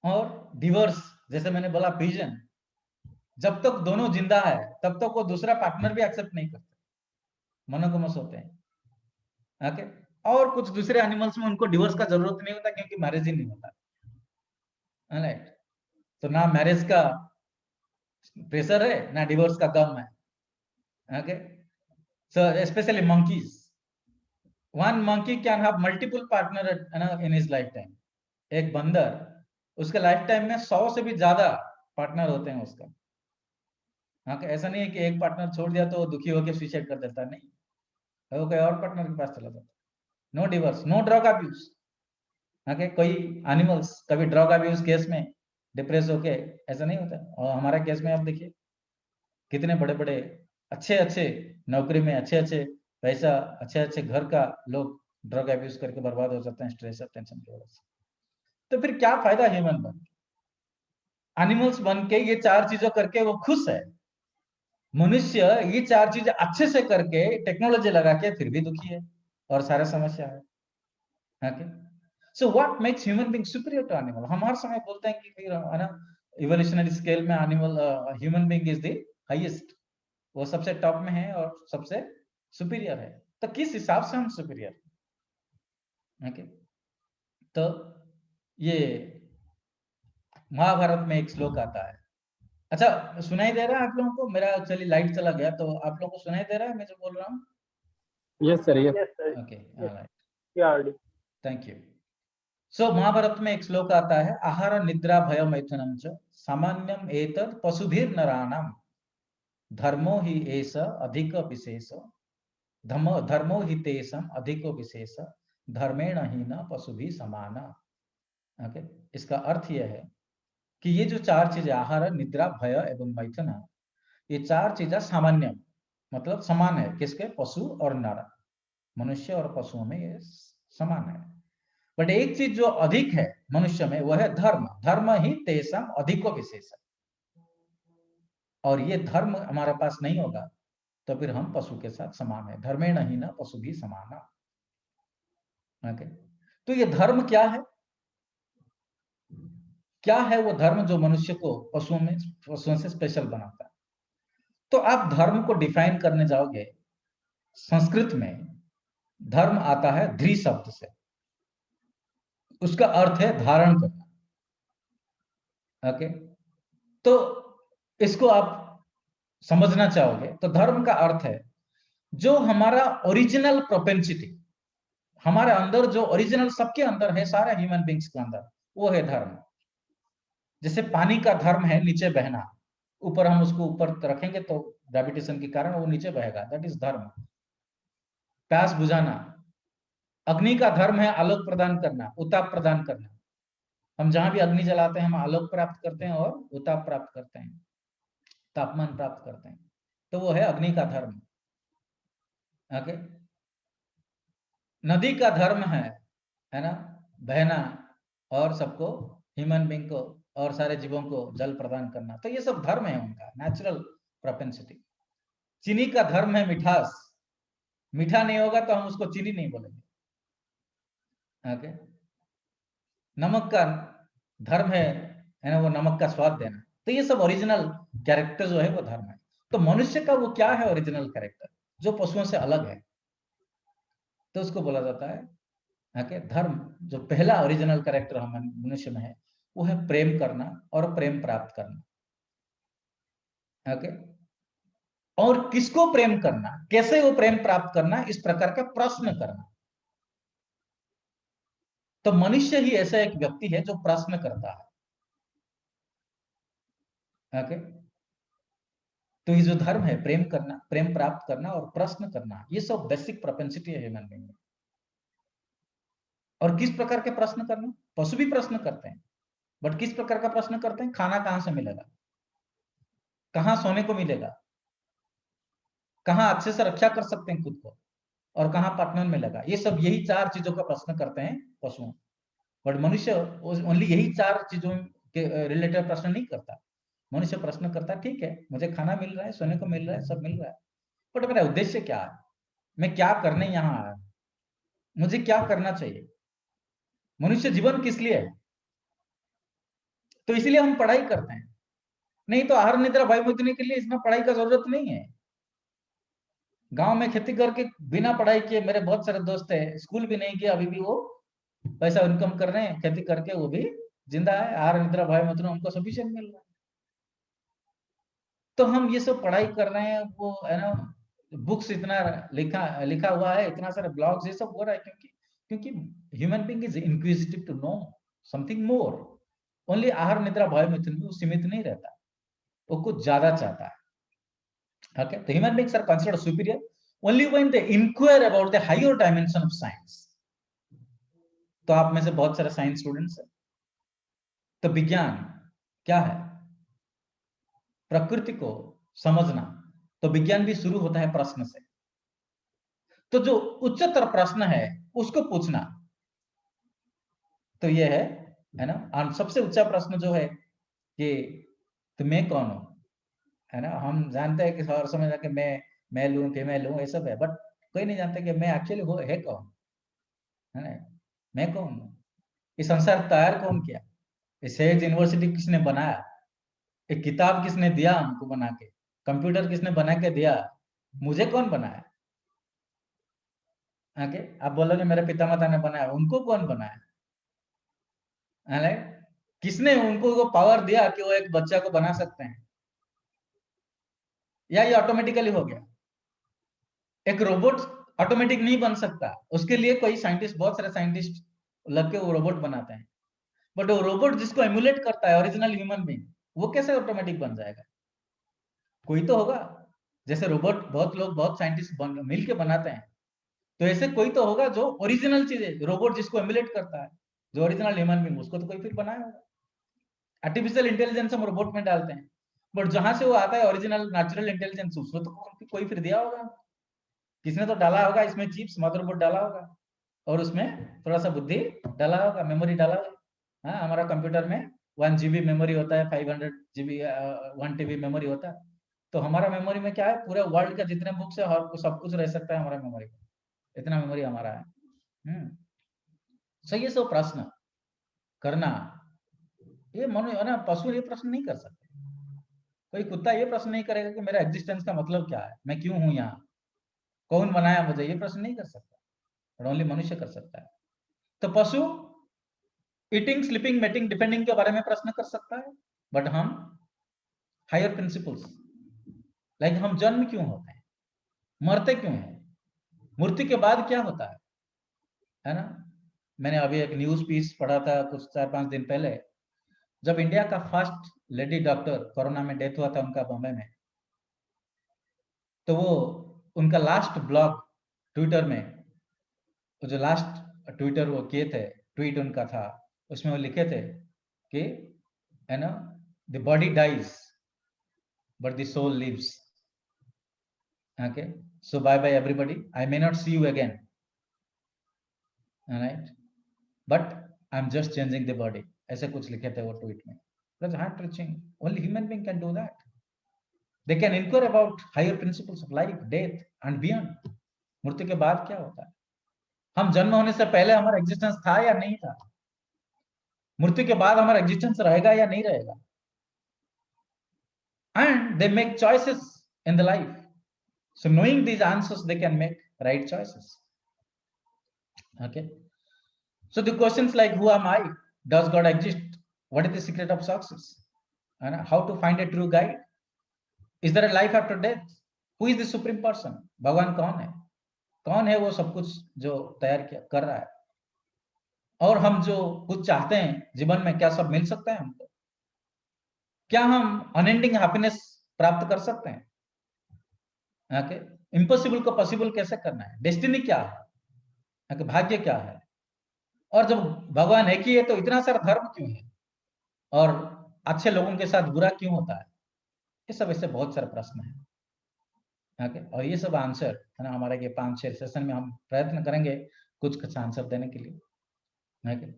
Speaker 1: और डिवर्स, जैसे मैंने बोला पिजन, जब तक दोनों जिंदा है तब तक वो दूसरा पार्टनर भी एक्सेप्ट नहीं करते, मोनोगमस होते हैं। ओके, और कुछ दूसरे एनिमल्स में उनको डिवोर्स का जरूरत नहीं होता क्योंकि मैरिज ही नहीं होता, राइट। तो ना मैरिज का प्रेशर है ना डिवोर्स का गम है। Okay, so specially monkeys, one monkey can have multiple partner in his lifetime। एक बंदर उसके लाइफ टाइम में 100 से भी ज्यादा पार्टनर होते हैं उसका। हाँ, ऐसा नहीं है कि एक पार्टनर छोड़ दिया तो वो दुखी होकर सुसाइड कर देता, नहीं, वो कोई और पार्टनर के पास चला जाता। No divorce, no drug abuse. Okay, कोई एनिमल्स कभी ड्रग अब्यूज केस में डिप्रेस होके ऐसा नहीं होता। और हमारा केस में आप देखिए कितने बड़े बड़े अच्छे अच्छे नौकरी में अच्छे अच्छे पैसा अच्छे अच्छे घर का लोग ड्रग अब्यूज करके बर्बाद हो जाते हैं स्ट्रेस और टेंशन की वजह से। तो फिर क्या फायदा ह्यूमन बन के? एनिमल्स बन के ये 4 चीजों करके वो खुश है। मनुष्य ये 4 चीजें अच्छे से करके टेक्नोलॉजी लगा के फिर भी दुखी है और सारा समस्या है। Okay, so what makes human being superior to animal? हम हर समय बोलते हैं कि फिर है ना इवोल्यूशनरी स्केल में animal human being is the highest, वो सबसे टॉप में है और सबसे सुपीरियर है। तो किस हिसाब से हम सुपीरियर? ओके, तो ये महाभारत में एक श्लोक आता है। अच्छा, सुनाई दे रहा है आप लोगों को? मेरा एक्चुअली लाइट चला गया, तो आप लोगों को सुनाई दे रहा है मैं जो बोल रहा हूँ?
Speaker 3: Yes sir, yes.
Speaker 2: Yes, sir.
Speaker 1: Okay,
Speaker 2: Yes,
Speaker 1: alright,
Speaker 2: you are audible.
Speaker 1: Thank you. So Mahabharata में एक श्लोक आता है, आहार निद्रा भय मैथुनम च सामान्यम एतत् पशुभिर नराणाम धर्मो हि एष अधिक विशेष धर्मो हि तेषाम अधिक विशेष धर्मेण ही न पशुभि समान। ओके, इसका अर्थ यह है कि ये जो 4 चीजें आहार निद्रा भय एवं मैथुन, ये 4 चीजें सामान्य मतलब समान है। किसके? पशु और नर, मनुष्य और पशुओं में ये समान है। बट एक चीज जो अधिक है मनुष्य में वह है धर्म, धर्म ही तेषाम अधिको विशेष। और ये धर्म हमारे पास नहीं होगा तो फिर हम पशु के साथ समान है, धर्मेण ही न पशु भी समान। ओके, तो ये धर्म क्या है? क्या है वो धर्म जो मनुष्य को पशुओं से स्पेशल बनाता है? तो आप धर्म को डिफाइन करने जाओगे, संस्कृत में धर्म आता है ध्री शब्द से, उसका अर्थ है धारण करना। ओके, तो इसको आप समझना चाहोगे तो धर्म का अर्थ है जो हमारा ओरिजिनल प्रोपेंसिटी, हमारे अंदर जो ओरिजिनल सबके अंदर है, सारे ह्यूमन बींग्स के अंदर, वो है धर्म। जैसे पानी का धर्म है नीचे बहना, ऊपर हम उसको ऊपर रखेंगे तो ग्रेविटेशन के कारण वो नीचे बहेगा, दैट इज धर्म। प्यास बुझाना, अग्नि का धर्म है आलोक प्रदान करना, उताप प्रदान करना। हम जहां भी अग्नि जलाते हैं हम आलोक प्राप्त करते हैं और उताप प्राप्त करते हैं, तापमान प्राप्त करते हैं, तो वो है अग्नि का धर्म। ओके, नदी का धर्म है ना, बहना और सबको, ह्यूमन बींग को और सारे जीवों को जल प्रदान करना। तो ये सब धर्म है उनका नेचुरल प्रोपेंसिटी। चीनी का धर्म है मिठास, मीठा नहीं होगा तो हम उसको चीनी नहीं बोलेंगे। ओके, नमक का धर्म है ना, वो नमक का स्वाद देना। तो ये सब ओरिजिनल कैरेक्टर जो है वो धर्म है। तो मनुष्य का वो क्या है ओरिजिनल कैरेक्टर जो पशुओं से अलग है? तो उसको बोला जाता है ओके धर्म। जो पहला ओरिजिनल कैरेक्टर हम मनुष्य में है वो है प्रेम करना और प्रेम प्राप्त करना। ओके, और किसको प्रेम करना, कैसे वो प्रेम प्राप्त करना, इस प्रकार का प्रश्न करना। तो मनुष्य ही ऐसा एक व्यक्ति है जो प्रश्न करता है। ओके, तो ये जो धर्म है, प्रेम करना, प्रेम प्राप्त करना और प्रश्न करना, ये सब बेसिक प्रोपेंसिटी है ह्यूमन बीइंग में। और किस प्रकार के प्रश्न करना? पशु भी प्रश्न करते हैं, बट किस प्रकार का प्रश्न करते हैं? खाना कहां से मिलेगा, कहां सोने को मिलेगा, कहां अच्छे से रक्षा कर सकते हैं खुद को, और कहां पार्टनर मिलेगा। ये सब यही 4 चीजों का प्रश्न करते हैं पशु। बट मनुष्य ओनली यही 4 चीजों के रिलेटेड प्रश्न नहीं करता। मनुष्य प्रश्न करता है, ठीक है मुझे खाना मिल रहा है, सोने को मिल रहा है, सब मिल रहा है, बट मेरा उद्देश्य क्या है, मैं क्या करने यहाँ आया, मुझे क्या करना चाहिए, मनुष्य जीवन किस लिए है? तो इसलिए हम पढ़ाई करते हैं, नहीं तो आहार निद्रा भय मुक्ति के लिए इसमें पढ़ाई का जरूरत नहीं है। गांव में खेती करके बिना पढ़ाई किए, मेरे बहुत सारे दोस्त है, स्कूल भी नहीं किया, अभी भी वो पैसा इनकम कर रहे हैं, खेती करके वो भी जिंदा है, आहार निद्रा भय मैथुन उनको सफिशिएंट मिल रहा है। तो हम ये सब पढ़ाई कर रहे हैं, वो है ना, बुक्स इतना लिखा लिखा हुआ है, इतना सारे ब्लॉग्स ये सब हो रहा है, क्योंकि क्योंकि human being is inquisitive to know something more. Only आहार निद्रा भय मैथुन में वो सीमित नहीं रहता, वो कुछ ज्यादा चाहता है। Okay, the human beings are considered superior only when they inquire about the higher dimension of science. तो आप में से बहुत सारे साइंस स्टूडेंट्स हैं, तो विज्ञान क्या है, प्रकृति को समझना, तो विज्ञान भी शुरू होता है प्रश्न से। तो जो उच्चतर प्रश्न है उसको पूछना, तो ये है ना। और सबसे ऊंचा प्रश्न जो है कि तो मैं कौन हूं, है ना। हम जानते हैं कि हर समय कि मैं लूं फीमेल हूं, ये सब है, बट कोई नहीं जानता कि मैं एक्चुअली वो है कौन, है ना। मैं कौन हूं, ये संसार तैयार कौन किया, ये सहज यूनिवर्सिटी किसने बनाया, एक किताब किसने दिया हमको बना के, कंप्यूटर किसने बना के दिया, मुझे कौन बनाया। आगे आप बोलोगे मेरे पितामाता ने बनाया, उनको कौन बनाया, है ना? किसने उनको वो पावर दिया कि वो एक बच्चा को बना सकते हैं, या ये ऑटोमेटिकली हो गया। एक रोबोट ऑटोमेटिक नहीं बन सकता, उसके लिए कोई साइंटिस्ट, बहुत सारे साइंटिस्ट लग के वो रोबोट बनाते हैं, बट वो रोबोट जिसको एमुलेट करता है ओरिजिनल ह्यूमन बीइंग, वो कैसे ऑटोमेटिक बन जाएगा, कोई तो होगा। जैसे रोबोट बहुत लोग, बहुत साइंटिस्ट मिलके बनाते हैं, तो ऐसे कोई तो होगा जो ओरिजिनल चीजें, रोबोट जिसको एमुलेट करता है, जो ओरिजिनल ह्यूमन बीइंग, उसको तो कोई फिर बनाया होगा। आर्टिफिशियल इंटेलिजेंस हम रोबोट में डालते हैं, बट जहां से वो आता है ओरिजिनल नेचुरल इंटेलिजेंस, उसको तो कोई फिर दिया होगा, किसने तो डाला होगा इसमें, चिप्स मदरबोर्ड डाला होगा, और उसमें थोड़ा सा बुद्धि डाला होगा, मेमोरी डाला होगा। हाँ, हमारा कंप्यूटर में 1 GB मेमोरी होता है, 500 GB 1 TB मेमोरी होता है। तो हमारा मेमोरी में क्या है, पूरे वर्ल्ड का जितने बुक्स है और सब कुछ रह सकता है हमारा मेमोरी में, इतना मेमोरी हमारा है। सो ये सब प्रश्न करना, ये मनु है ना, पशु ये प्रश्न नहीं कर सकते। कोई कुत्ता ये प्रश्न नहीं करेगा कि मेरा एग्जिस्टेंस का मतलब क्या है, मैं क्यों हूं यहाँ, कौन बनाया मुझे, ये प्रश्न नहीं कर सकता, बट ओनली मनुष्य कर सकता है। तो पशु ईटिंग स्लीपिंग मेटिंग डिपेंडिंग के बारे में प्रश्न कर सकता है, बट हम हायर प्रिंसिपल्स, लाइक हम जन्म क्यों होते हैं, मरते क्यों हैं, मृत्यु के बाद क्या होता है ना। मैंने अभी एक न्यूज पीस पढ़ा था कुछ 4-5 दिन पहले, जब इंडिया का फर्स्ट लेडी डॉक्टर कोरोना में डेथ हुआ था उनका बॉम्बे में, तो वो उनका लास्ट ब्लॉग ट्विटर में, वो जो लास्ट ट्विटर वो किए थे, ट्वीट उनका था, उसमें वो लिखे थे कि है ना, the body dies but the soul lives. Okay, so bye bye everybody, I may not see you again, right, but I am just changing the body, ऐसे कुछ लिखे थे वो ट्वीट में। That's heart touching. Only human being can do that. They can inquire about higher principles of life, death and beyond. मृत्यु के बाद क्या होता है, हम जन्म होने से पहले हमारा एग्जिस्टेंस था या नहीं था, मृत्यु के बाद हमारा एग्जिस्टेंस रहेगा या नहीं रहेगा। And they make choices in the life. So knowing these answers, they can make right choices. Okay. So the questions like who am I, does God exist, what is the secret of success, and how to find a true guide, is there a life after death, who is the supreme person, भगवान कौन है वो सब कुछ जो तैयार कर रहा है, और हम जो कुछ चाहते हैं जीवन में, क्या सब मिल सकता है हमको, क्या हम अनएंडिंग हैप्पीनेस प्राप्त कर सकते हैं। ओके, इम्पॉसिबल को पॉसिबल कैसे करना है, डेस्टिनी क्या है, भाग्य क्या है, और जब भगवान एक ही है तो इतना सारा धर्म क्यों है, और अच्छे लोगों के साथ बुरा क्यों होता है, ये सब ऐसे बहुत सारे प्रश्न हैं। ओके, और ये सब आंसर है ना, हमारे ये 5-6 सेशन में हम प्रयत्न करेंगे कुछ आंसर देने के लिए। ओके,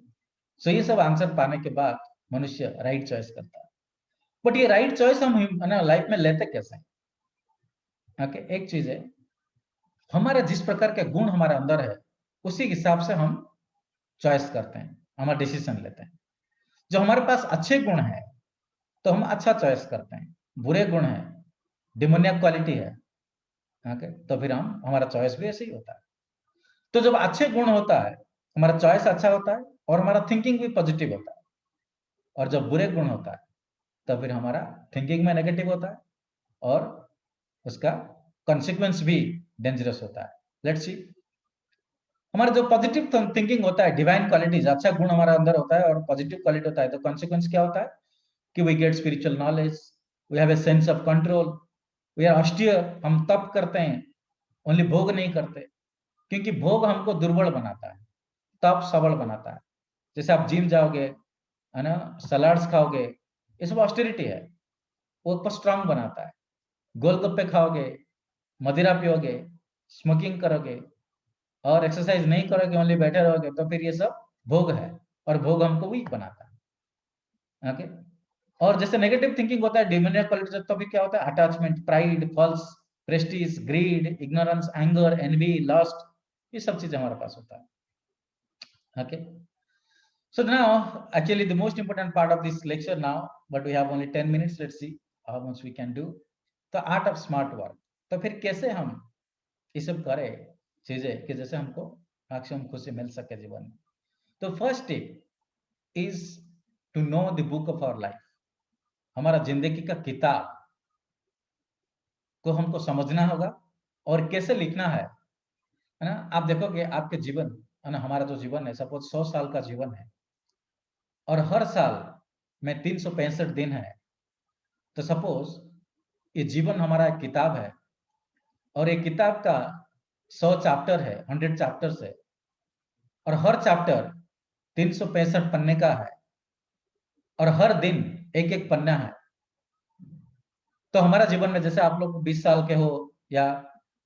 Speaker 1: सो ये सब आंसर पाने के बाद मनुष्य राइट चॉइस करता है, बट ये राइट चॉइस हम है ना लाइफ में लेते कैसे हैं। ओके, एक चीज है, हमारे जिस प्रकार के गुण हमारे अंदर है उसी हिसाब से हम चॉइस करते हैं, हमारा डिसीजन लेते हैं। जो हमारे पास अच्छे गुण है तो हम अच्छा चॉइस करते हैं, बुरे गुण है, डिमोनियक क्वालिटी है ओके, तो फिर हमारा चॉइस भी ऐसे ही होता है। तो जब अच्छे गुण होता है, हमारा चॉइस अच्छा होता है और हमारा थिंकिंग भी पॉजिटिव होता है। और जब बुरे गुण होता है, तो फिर हमारा थिंकिंग में नेगेटिव होता है और उसका कॉन्सिक्वेंस भी डेंजरस होता है। लेट्स सी, हमारा जो पॉजिटिव थिंकिंग होता है, डिवाइन क्वालिटीज, अच्छा गुण हमारा अंदर होता है और पॉजिटिव क्वालिटी होता है, तो कॉन्सिक्वेंस क्या होता है कि we get spiritual knowledge, we have a sense of control, we are austere, हम तप करते हैं, ओनली भोग नहीं करते, क्योंकि भोग हमको दुर्बल बनाता है, तप सबल बनाता है। जैसे आप जिम जाओगे, है ना, सलाड्स खाओगे, ये सब ऑस्टेरिटी है, वो आपको स्ट्रांग बनाता है। गोलगप्पे खाओगे, मदिरा पियोगे, स्मोकिंग करोगे और एक्सरसाइज नहीं करोगे, ओनली बैठे रहोगे, तो फिर ये सब भोग है और भोग हमको वीक बनाता है। ओके, और जैसे नेगेटिव थिंकिंग होता है, डिमोनियक क्वालिटी, तो भी क्या होता है, attachment, pride, false prestige, greed, ignorance, anger, envy, lust, ये सब चीजें हमारे पास होता है। Okay, so now actually the most important part of this lecture now, but we have only 10 minutes, let's see how much we can do. The art of smart work, तो फिर कैसे हम ये सब करें चीजें कि जैसे हमको मैक्सिमम खुशी मिल सके जीवन में। तो first step is to know the book of our life, हमारा जिंदगी का किताब को हमको समझना होगा और कैसे लिखना है ना। आप देखोगे आपके जीवन, है ना, हमारा जो जीवन है, सपोज 100 साल का जीवन है और हर साल में 365 दिन है, तो सपोज ये जीवन हमारा एक किताब है और एक किताब का 100 चैप्टर है, 100 चैप्टर्स है और हर चैप्टर 365 पन्ने का है और हर दिन एक एक पन्ना है। तो हमारा जीवन में जैसे आप लोग 20 साल के हो या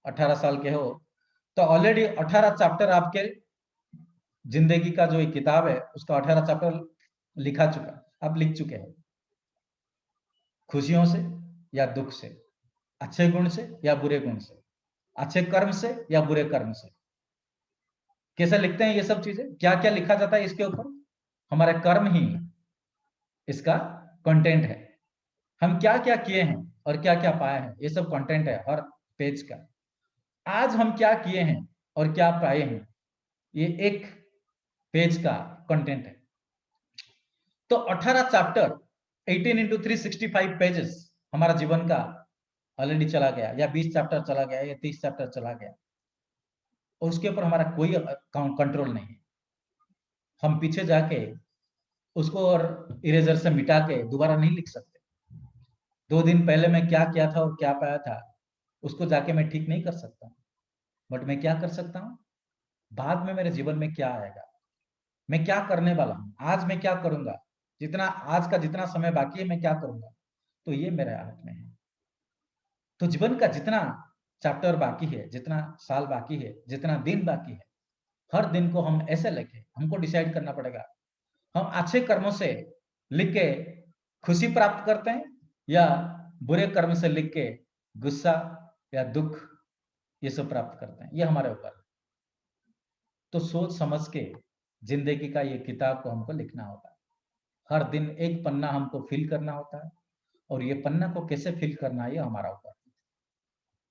Speaker 1: 18 साल के हो, तो ऑलरेडी 18 चैप्टर आपके जिंदगी का जो एक किताब है उसका 18 चैप्टर लिखा चुका, आप लिख चुके हैं, खुशियों से या दुख से, अच्छे गुण से या बुरे गुण से, अच्छे कर्म से या बुरे कर्म से। कैसे लिखते हैं ये सब चीजें, क्या क्या लिखा जाता है इसके ऊपर, हमारे कर्म ही इसका कंटेंट है। हम क्या क्या किए हैं और क्या क्या पाए हैं, ये सब कंटेंट है हर पेज का। आज हम क्या किए हैं और क्या पाए हैं, ये एक पेज का कंटेंट है। तो 18 चैप्टर 18 इंटू 365 पेजेस हमारा जीवन का ऑलरेडी चला गया, या 20 चैप्टर चला गया या 30 चैप्टर चला गया और उसके ऊपर हमारा कोई कंट्रोल नहीं है। हम पीछे जाके उसको और इरेजर से मिटा के दोबारा नहीं लिख सकते। 2 दिन पहले मैं क्या किया था और क्या पाया था उसको जाके मैं ठीक नहीं कर सकता, बट मैं क्या कर सकता हूँ, बाद में मेरे जीवन में क्या आएगा, मैं क्या करने वाला हूँ, आज मैं क्या करूंगा, जितना आज का जितना समय बाकी है मैं क्या करूंगा, तो ये मेरे हाथ में है। तो जीवन का जितना चैप्टर बाकी है, जितना साल बाकी है, जितना दिन बाकी है, हर दिन को हम ऐसे लिखे, हमको डिसाइड करना पड़ेगा हम अच्छे कर्मों से लिख के खुशी प्राप्त करते हैं या बुरे कर्म से लिख के गुस्सा या दुख ये सब प्राप्त करते हैं, ये हमारे ऊपर। तो सोच समझ के जिंदगी का ये किताब को हमको लिखना होता है। हर दिन एक पन्ना हमको फिल करना होता है और ये पन्ना को कैसे फिल करना है ये हमारा ऊपर।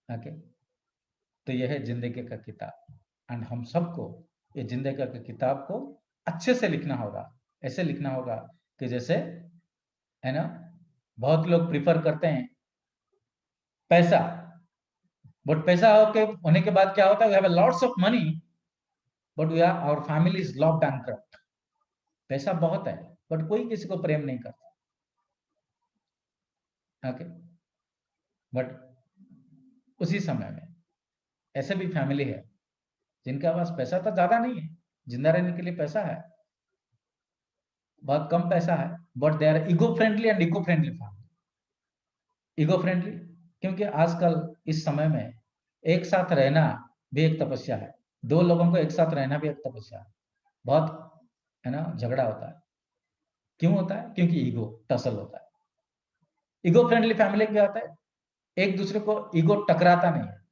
Speaker 1: ओके, तो यह है जिंदगी का किताब एंड हम सबको ये जिंदगी का किताब को अच्छे से लिखना होगा, ऐसे लिखना होगा कि जैसे, है ना, बहुत लोग प्रिफर करते हैं पैसा, बट पैसा होने के बाद क्या होता है, we have lots of money but we are our family is law bankrupt. पैसा बहुत है बट कोई किसी को प्रेम नहीं करता। ओके, बट उसी समय में ऐसे भी फैमिली है जिनके पास पैसा तो ज्यादा नहीं है, जिंदा रहने के लिए पैसा है, बहुत कम पैसा है, but they are ego friendly and eco friendly family. Ego friendly क्योंकि आजकल इस समय में एक साथ रहना भी एक तपस्या है, 2 लोगों को एक साथ रहना भी एक तपस्या है, बहुत, है ना, झगड़ा होता है। क्यों होता है, क्योंकि ईगो टसल होता है। ईगो फ्रेंडली फैमिली क्या होता है, एक दूसरे को ईगो टकराता नहीं है।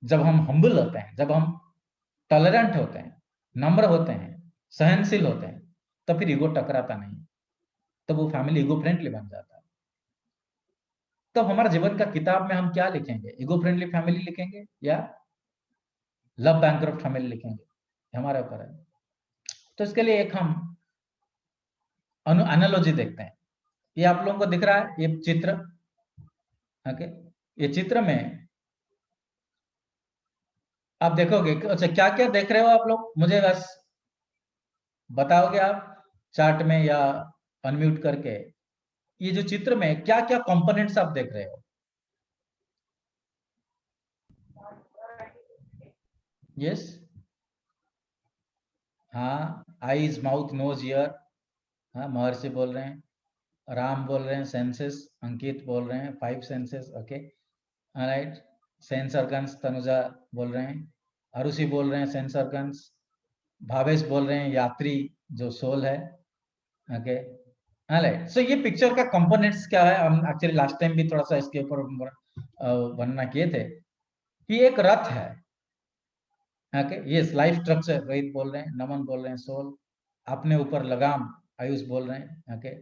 Speaker 1: जब हम हम्बल होते हैं, जब हम टॉलरेंट होते हैं, नम्र होते हैं, सहनशील होते हैं, तो फिर ईगो टकराता नहीं, तो वो फैमिली ईगो फ्रेंडली बन जाता है। तो हमारे जीवन का किताब में हम क्या लिखेंगे? ईगो फ्रेंडली फैमिली लिखेंगे या लव बैंकरप्ट फैमिली लिखेंगे? हमारे ऊपर है। तो इसके लिए एक हम एनालॉजी देखते हैं। ये आप लोगों को दिख रहा है, ये चित्र, ओके। ये चित्र में आप देखोगे, अच्छा क्या क्या देख रहे हो आप लोग, मुझे बस बताओगे आप चार्ट में या अनम्यूट करके, ये जो चित्र में क्या क्या कंपोनेंट्स आप देख रहे हो? यस, हाँ, आईज, माउथ, नोज, ईयर, हाँ, महर्षि बोल रहे हैं, राम बोल रहे हैं सेंसेस, अंकित बोल रहे हैं 5 senses, okay, right. Sense organs, Tanuja बोल रहे हैं, अरुषि बोल रहे हैं सेंस ऑर्गन्स, भावेश बोल रहे हैं यात्री जो सोल है, ओके, राइट। सो ये पिक्चर का कंपोनेंट्स क्या है, हम एक्चुअली लास्ट टाइम भी थोड़ा सा इसके ऊपर वर्णना किए थे कि एक रथ है, okay, yes, life structure Rohit बोल रहे हैं, नमन बोल रहे हैं सोल, अपने ऊपर लगाम आयुष बोल रहे हैं, ओके।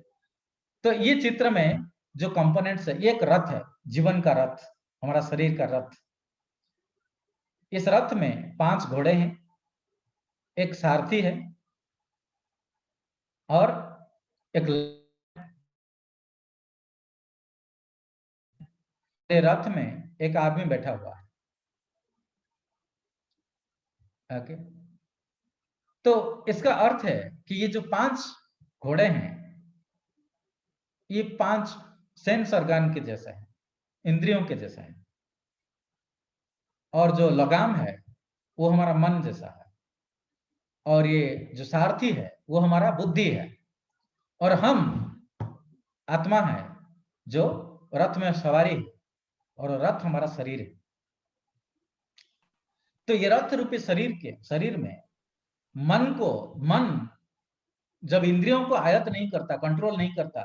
Speaker 1: तो ये चित्र में जो कंपोनेंट्स है, ये एक रथ है, जीवन का रथ, हमारा शरीर का रथ। इस रथ में 5 घोड़े हैं, एक सारथी है और एक रथ में एक आदमी बैठा हुआ है, ओके। तो इसका अर्थ है कि ये जो 5 घोड़े हैं, ये 5 सेंस ऑर्गन के जैसे हैं, इंद्रियों के जैसे हैं, और जो लगाम है वो हमारा मन जैसा है, और ये जो सारथी है वो हमारा बुद्धि है, और हम आत्मा है जो रथ में सवारी है, और रथ हमारा शरीर है। तो ये रथ रूपी शरीर में मन जब इंद्रियों को आयत नहीं करता, कंट्रोल नहीं करता,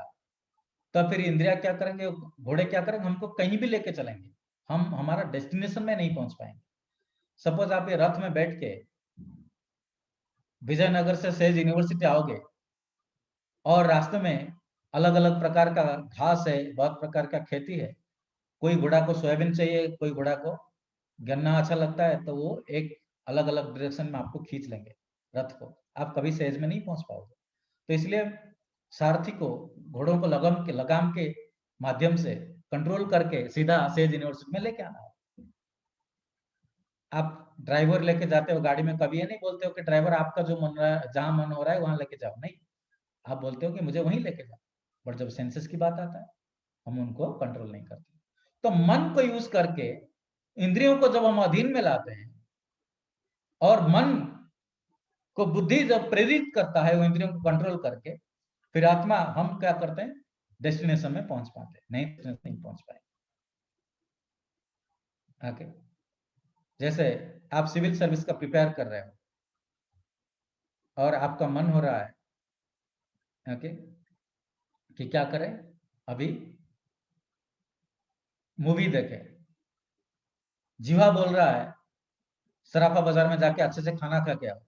Speaker 1: तब फिर इंद्रिया क्या करेंगे, घोड़े क्या करेंगे, हमको कहीं भी लेके चलेंगे, हम हमारा डेस्टिनेशन में नहीं पहुंच पाएंगे। सपोज आप ये रथ में बैठ के विजयनगर से सेज यूनिवर्सिटी आओगे, और रास्ते में अलग अलग प्रकार का घास है, बहुत प्रकार का खेती है, कोई घोड़ा को सोयाबीन चाहिए, कोई घोड़ा को गन्ना अच्छा लगता है, तो वो एक अलग अलग डायरेक्शन में आपको खींच लेंगे रथ को, आप कभी सेज में नहीं पहुंच पाओगे। तो इसलिए सारथी को घोड़ों को लगाम के माध्यम से कंट्रोल करके सीधा सेज यूनिवर्सिटी में लेके आना है। आप ड्राइवर लेके जाते हो गाड़ी में, कभी ये नहीं बोलते हो कि ड्राइवर आपका जो मन रहा है, जहां मन हो रहा है वहां लेके जाओ, नहीं, आप बोलते हो कि मुझे वहीं लेके जाओ। बट जब सेंसेस की बात आता है, हम उनको कंट्रोल नहीं करते। तो मन को यूज करके इंद्रियों को जब हम अधीन में लाते हैं, और मन को बुद्धि जब प्रेरित करता है वो इंद्रियों को कंट्रोल करके, फिर आत्मा, हम क्या करते हैं, डेस्टिनेशन में पहुंच पाते हैं, नहीं पहुंच पाए, ओके। जैसे आप सिविल सर्विस का प्रिपेयर कर रहे हो और आपका मन हो रहा है, ओके, कि क्या करें, अभी मूवी देखें, जीवा बोल रहा है सराफा बाजार में जाके अच्छे से खाना खा के आओ,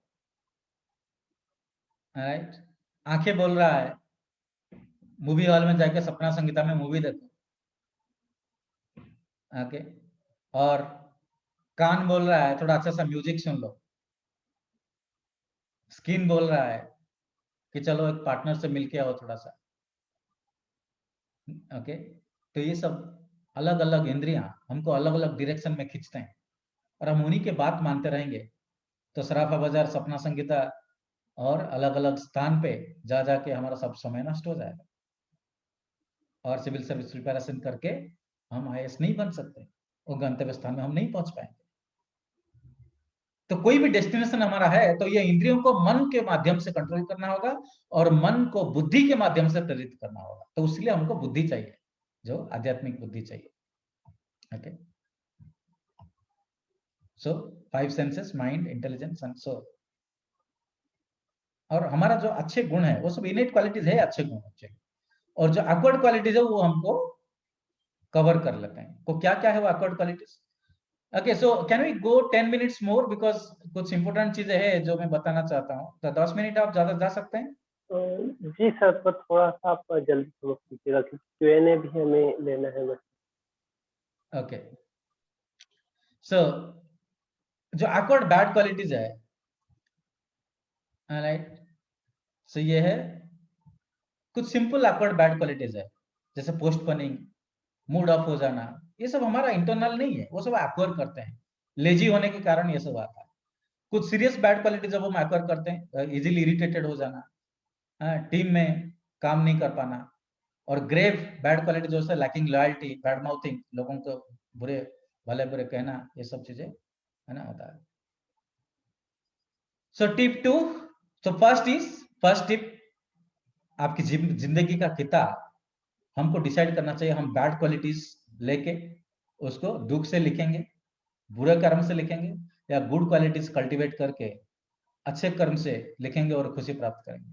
Speaker 1: राइट। आंखें बोल रहा है मूवी हॉल में जाके सपना संगीता में मूवी देखो, ओके। और कान बोल रहा है थोड़ा अच्छा सा म्यूजिक सुन लो, स्किन बोल रहा है कि चलो एक पार्टनर से मिलके आओ थोड़ा सा, ओके। तो ये सब अलग अलग इंद्रियां हमको अलग अलग डायरेक्शन में खींचते हैं, और हम उन्हीं के बात मानते रहेंगे, तो सराफा बाजार, सपना संगीता और अलग अलग स्थान पे जा जाके हमारा सब समय नष्ट हो जाएगा, और सिविल सर्विस प्रिपरेशन करके हम आईएएस नहीं बन सकते, वो गंतव्य स्थान में हम नहीं पहुंच पाएंगे। तो कोई भी डेस्टिनेशन हमारा है, तो ये इंद्रियों को मन के माध्यम से कंट्रोल करना होगा, और मन को बुद्धि के माध्यम से प्रेरित करना होगा। तो उसके लिए हमको बुद्धि चाहिए, जो आध्यात्मिक बुद्धि चाहिए, okay. So 5 senses, mind, intelligence and soul. और हमारा जो अच्छे गुण है वो सब इनेट क्वालिटीज है, अच्छे गुण चाहिए, और जो awkward क्वालिटीज है वो हमको कवर कर लेते हैं। तो क्या क्या है वो awkward qualities? Okay, so can we go 10 minutes more, because कुछ इंपॉर्टेंट चीजें हैं जो मैं बताना चाहता हूँ, तो 10 मिनट आप ज्यादा जा सकते हैं।
Speaker 2: जी सर, पर थोड़ा सा आप जल्दी समाप्त कीजिएगा, क्योंकि Q&A भी हमें लेना है बस।
Speaker 1: ओके, सो जो awkward बैड क्वालिटीज है, राइट, सो ये है कुछ सिंपल awkward बैड क्वालिटीज है, जैसे पोस्टपोनिंग, मूड ऑफ हो जाना, ये सब हमारा इंटरनल नहीं है, वो सब एक्वायर करते हैं, लेजी होने के कारण ये सब आता है। कुछ सीरियस बैड क्वालिटी जब हम एक्वायर करते हैं, इजीली इरिटेटेड हो जाना, टीम में काम नहीं कर पाना, और ग्रेव बैड क्वालिटी जो है लैकिंग लॉयल्टी, बैड माउथिंग, लोगों को बुरे भले बुरे कहना, ये सब चीजें है ना होता है। So tip 2, so first tip, आपकी जिंदगी का किताब हमको डिसाइड करना चाहिए, हम बैड क्वालिटीज लेके उसको दुख से लिखेंगे, बुरे कर्म से लिखेंगे, या गुड क्वालिटीज कल्टीवेट करके अच्छे कर्म से लिखेंगे और खुशी प्राप्त करेंगे।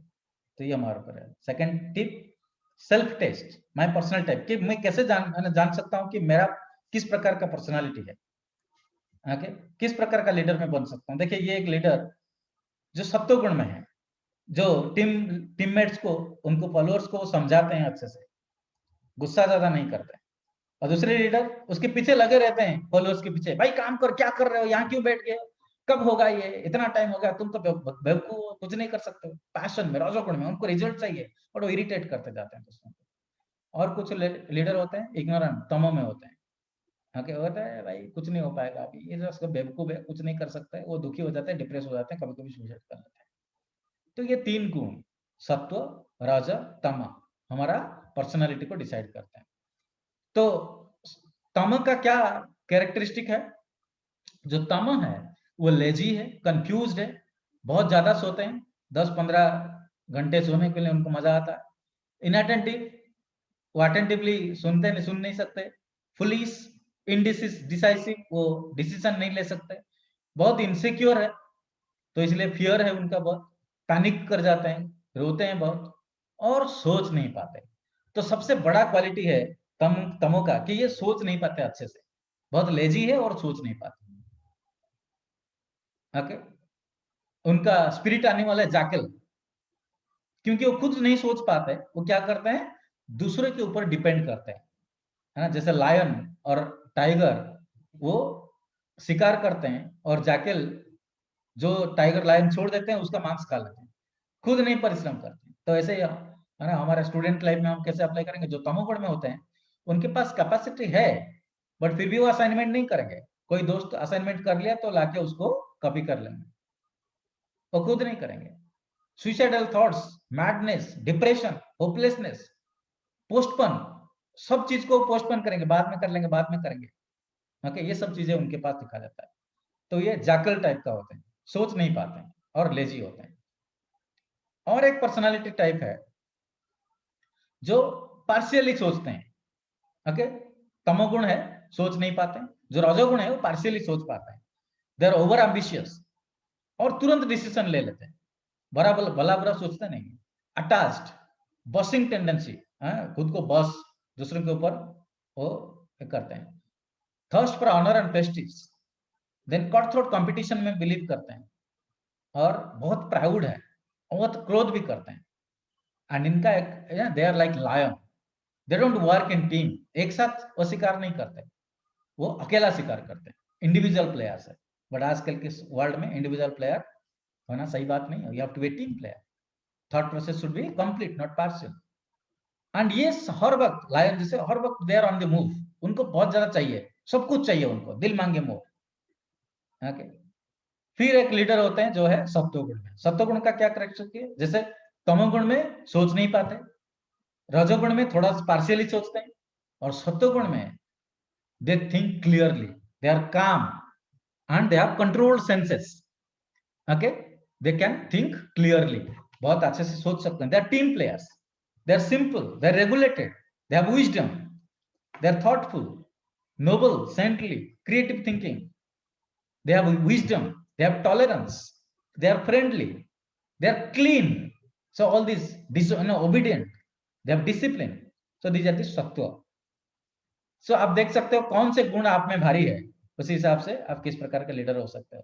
Speaker 1: तो ये हमारे ऊपर है। Second tip, self test, my personal type, कि मैं कैसे जान सकता हूं कि मेरा किस प्रकार का पर्सनालिटी है, ओके, किस प्रकार का लीडर मैं बन सकता हूं। देखिए, ये एक लीडर जो सत्वगुण में है, जो टीममेट्स को, उनको फॉलोअर्स को समझाते हैं अच्छे से, गुस्सा ज्यादा नहीं करते हैं। और दूसरे लीडर उसके पीछे लगे रहते हैं, फॉलोअर्स के पीछे, भाई काम कर, क्या कर रहे हो, यहाँ क्यों बैठ गए, कब होगा ये, इतना टाइम हो गया, तुम तो बेवकूफ हो, कुछ नहीं कर सकते हो। पैशन में, रजोगुण में उनको रिजल्ट चाहिए, और वो इरिटेट करते जाते हैं दूसरों को। और कुछ लीडर होते हैं इग्नोरेंट, तमो में होते हैं, हाँ, क्या होता है, भाई कुछ नहीं हो पाएगा, अभी ये जो बेवकूफ है, कुछ नहीं कर सकता है, वो दुखी हो जाते हैं, डिप्रेस हो जाते हैं, कभी कभी सुसाइड कर लेते हैं। तो ये 3 गुण, सत्व, रज, तम, हमारा पर्सनालिटी को डिसाइड करते हैं। तो तम का क्या कैरेक्टरिस्टिक है? जो तम है वो लेजी है, कंफ्यूज्ड है, बहुत ज्यादा सोते हैं, 10-15 घंटे सोने के लिए उनको मजा आता है। इनअटेंटिव, वो अटेंटिवली सुन नहीं सकते। फुलिश, डिसाइसिव, वो डिसीजन नहीं ले सकते। बहुत इनसिक्योर है, तो इसलिए फियर है उनका बहुत, पैनिक कर जाते हैं, रोते हैं बहुत, और सोच नहीं पाते। तो सबसे बड़ा क्वालिटी है तमो का कि ये सोच नहीं पाते अच्छे से, बहुत लेजी है और सोच नहीं पाते। ओके, उनका स्पिरिट एनिमल है जैकल, क्योंकि वो खुद नहीं सोच पाते, वो क्या करते हैं, दूसरे के ऊपर डिपेंड करते हैं, है ना। जैसे लायन और टाइगर, वो शिकार करते हैं, और जैकल जो टाइगर लायन छोड़ देते हैं, उसका मांस खा लेते हैं, खुद नहीं परिश्रम करते। तो ऐसे ही है ना, हमारे स्टूडेंट लाइफ में हम कैसे अप्लाई करेंगे, जो तमोगुण में होते हैं उनके पास कैपेसिटी है, बट फिर भी वो असाइनमेंट नहीं करेंगे। कोई दोस्त असाइनमेंट कर लिया तो लाके उसको कॉपी कर लेंगे, वो खुद नहीं करेंगे। Suicidal thoughts, madness, depression, hopelessness, postpone, सब चीज को पोस्टपोन करेंगे, बाद में कर लेंगे, बाद में करेंगे। ओके, ये सब चीजें उनके पास दिखा जाता है। तो ये जैकल टाइप का होते हैं, सोच नहीं पाते हैं और लेजी होते हैं। और एक पर्सनालिटी टाइप है जो पार्शियली सोचते हैं। ओके, तमोगुण है, सोच नहीं पाते। जो रजोगुण है वो पार्शियली सोच पाते हैं, दे आर ओवर एम्बिशियस, और तुरंत डिसीजन ले लेते हैं, बराबर भला बुरा सोचते नहीं। अटैच्ड, बॉसिंग टेंडेंसी, खुद को बॉस, दूसरों के ऊपर वो करते हैं। Thirst for honour and prestige, then cut throat competition में बिलीव करते हैं, और बहुत प्राउड है, बहुत क्रोध भी करते हैं। एंड इनका एक, they are like lion, they don't work in team, एक साथ वो शिकार नहीं करते, वो अकेला शिकार करते हैं, इंडिविजुअल प्लेयर्स है। बट आजकल के वर्ल्ड में इंडिविजुअल प्लेयर होना सही बात नहीं है, you have to be team player, thought process should be complete, not partial. And ये हर वक्त लायन जैसे हर वक्त they are on the move, उनको बहुत ज्यादा चाहिए, सब कुछ चाहिए उनको, दिल मांगे मोर। ओके, फिर एक लीडर होते हैं जो है सत्वगुण में। सत्वगुण का क्या कैरेक्टरिस्टिक है? जैसे तमोगुण में सोच नहीं पाते, रजोगुण में थोड़ा पार्शियली सोचते हैं, और सत्वगुण में they think clearly, they are calm, and they have controlled senses. Okay, they can think clearly, बहुत अच्छे से सोच सकते हैं। They are team players, they are simple, they are regulated, they have wisdom, they are thoughtful, noble, saintly, creative thinking, they have wisdom, they have tolerance, they are friendly, they are clean. So all these obedient, they have discipline. So these are the sattva. So आप देख सकते हो कौन से गुण आप में भारी है, उसी हिसाब से आप किस प्रकार के लीडर हो सकते हो,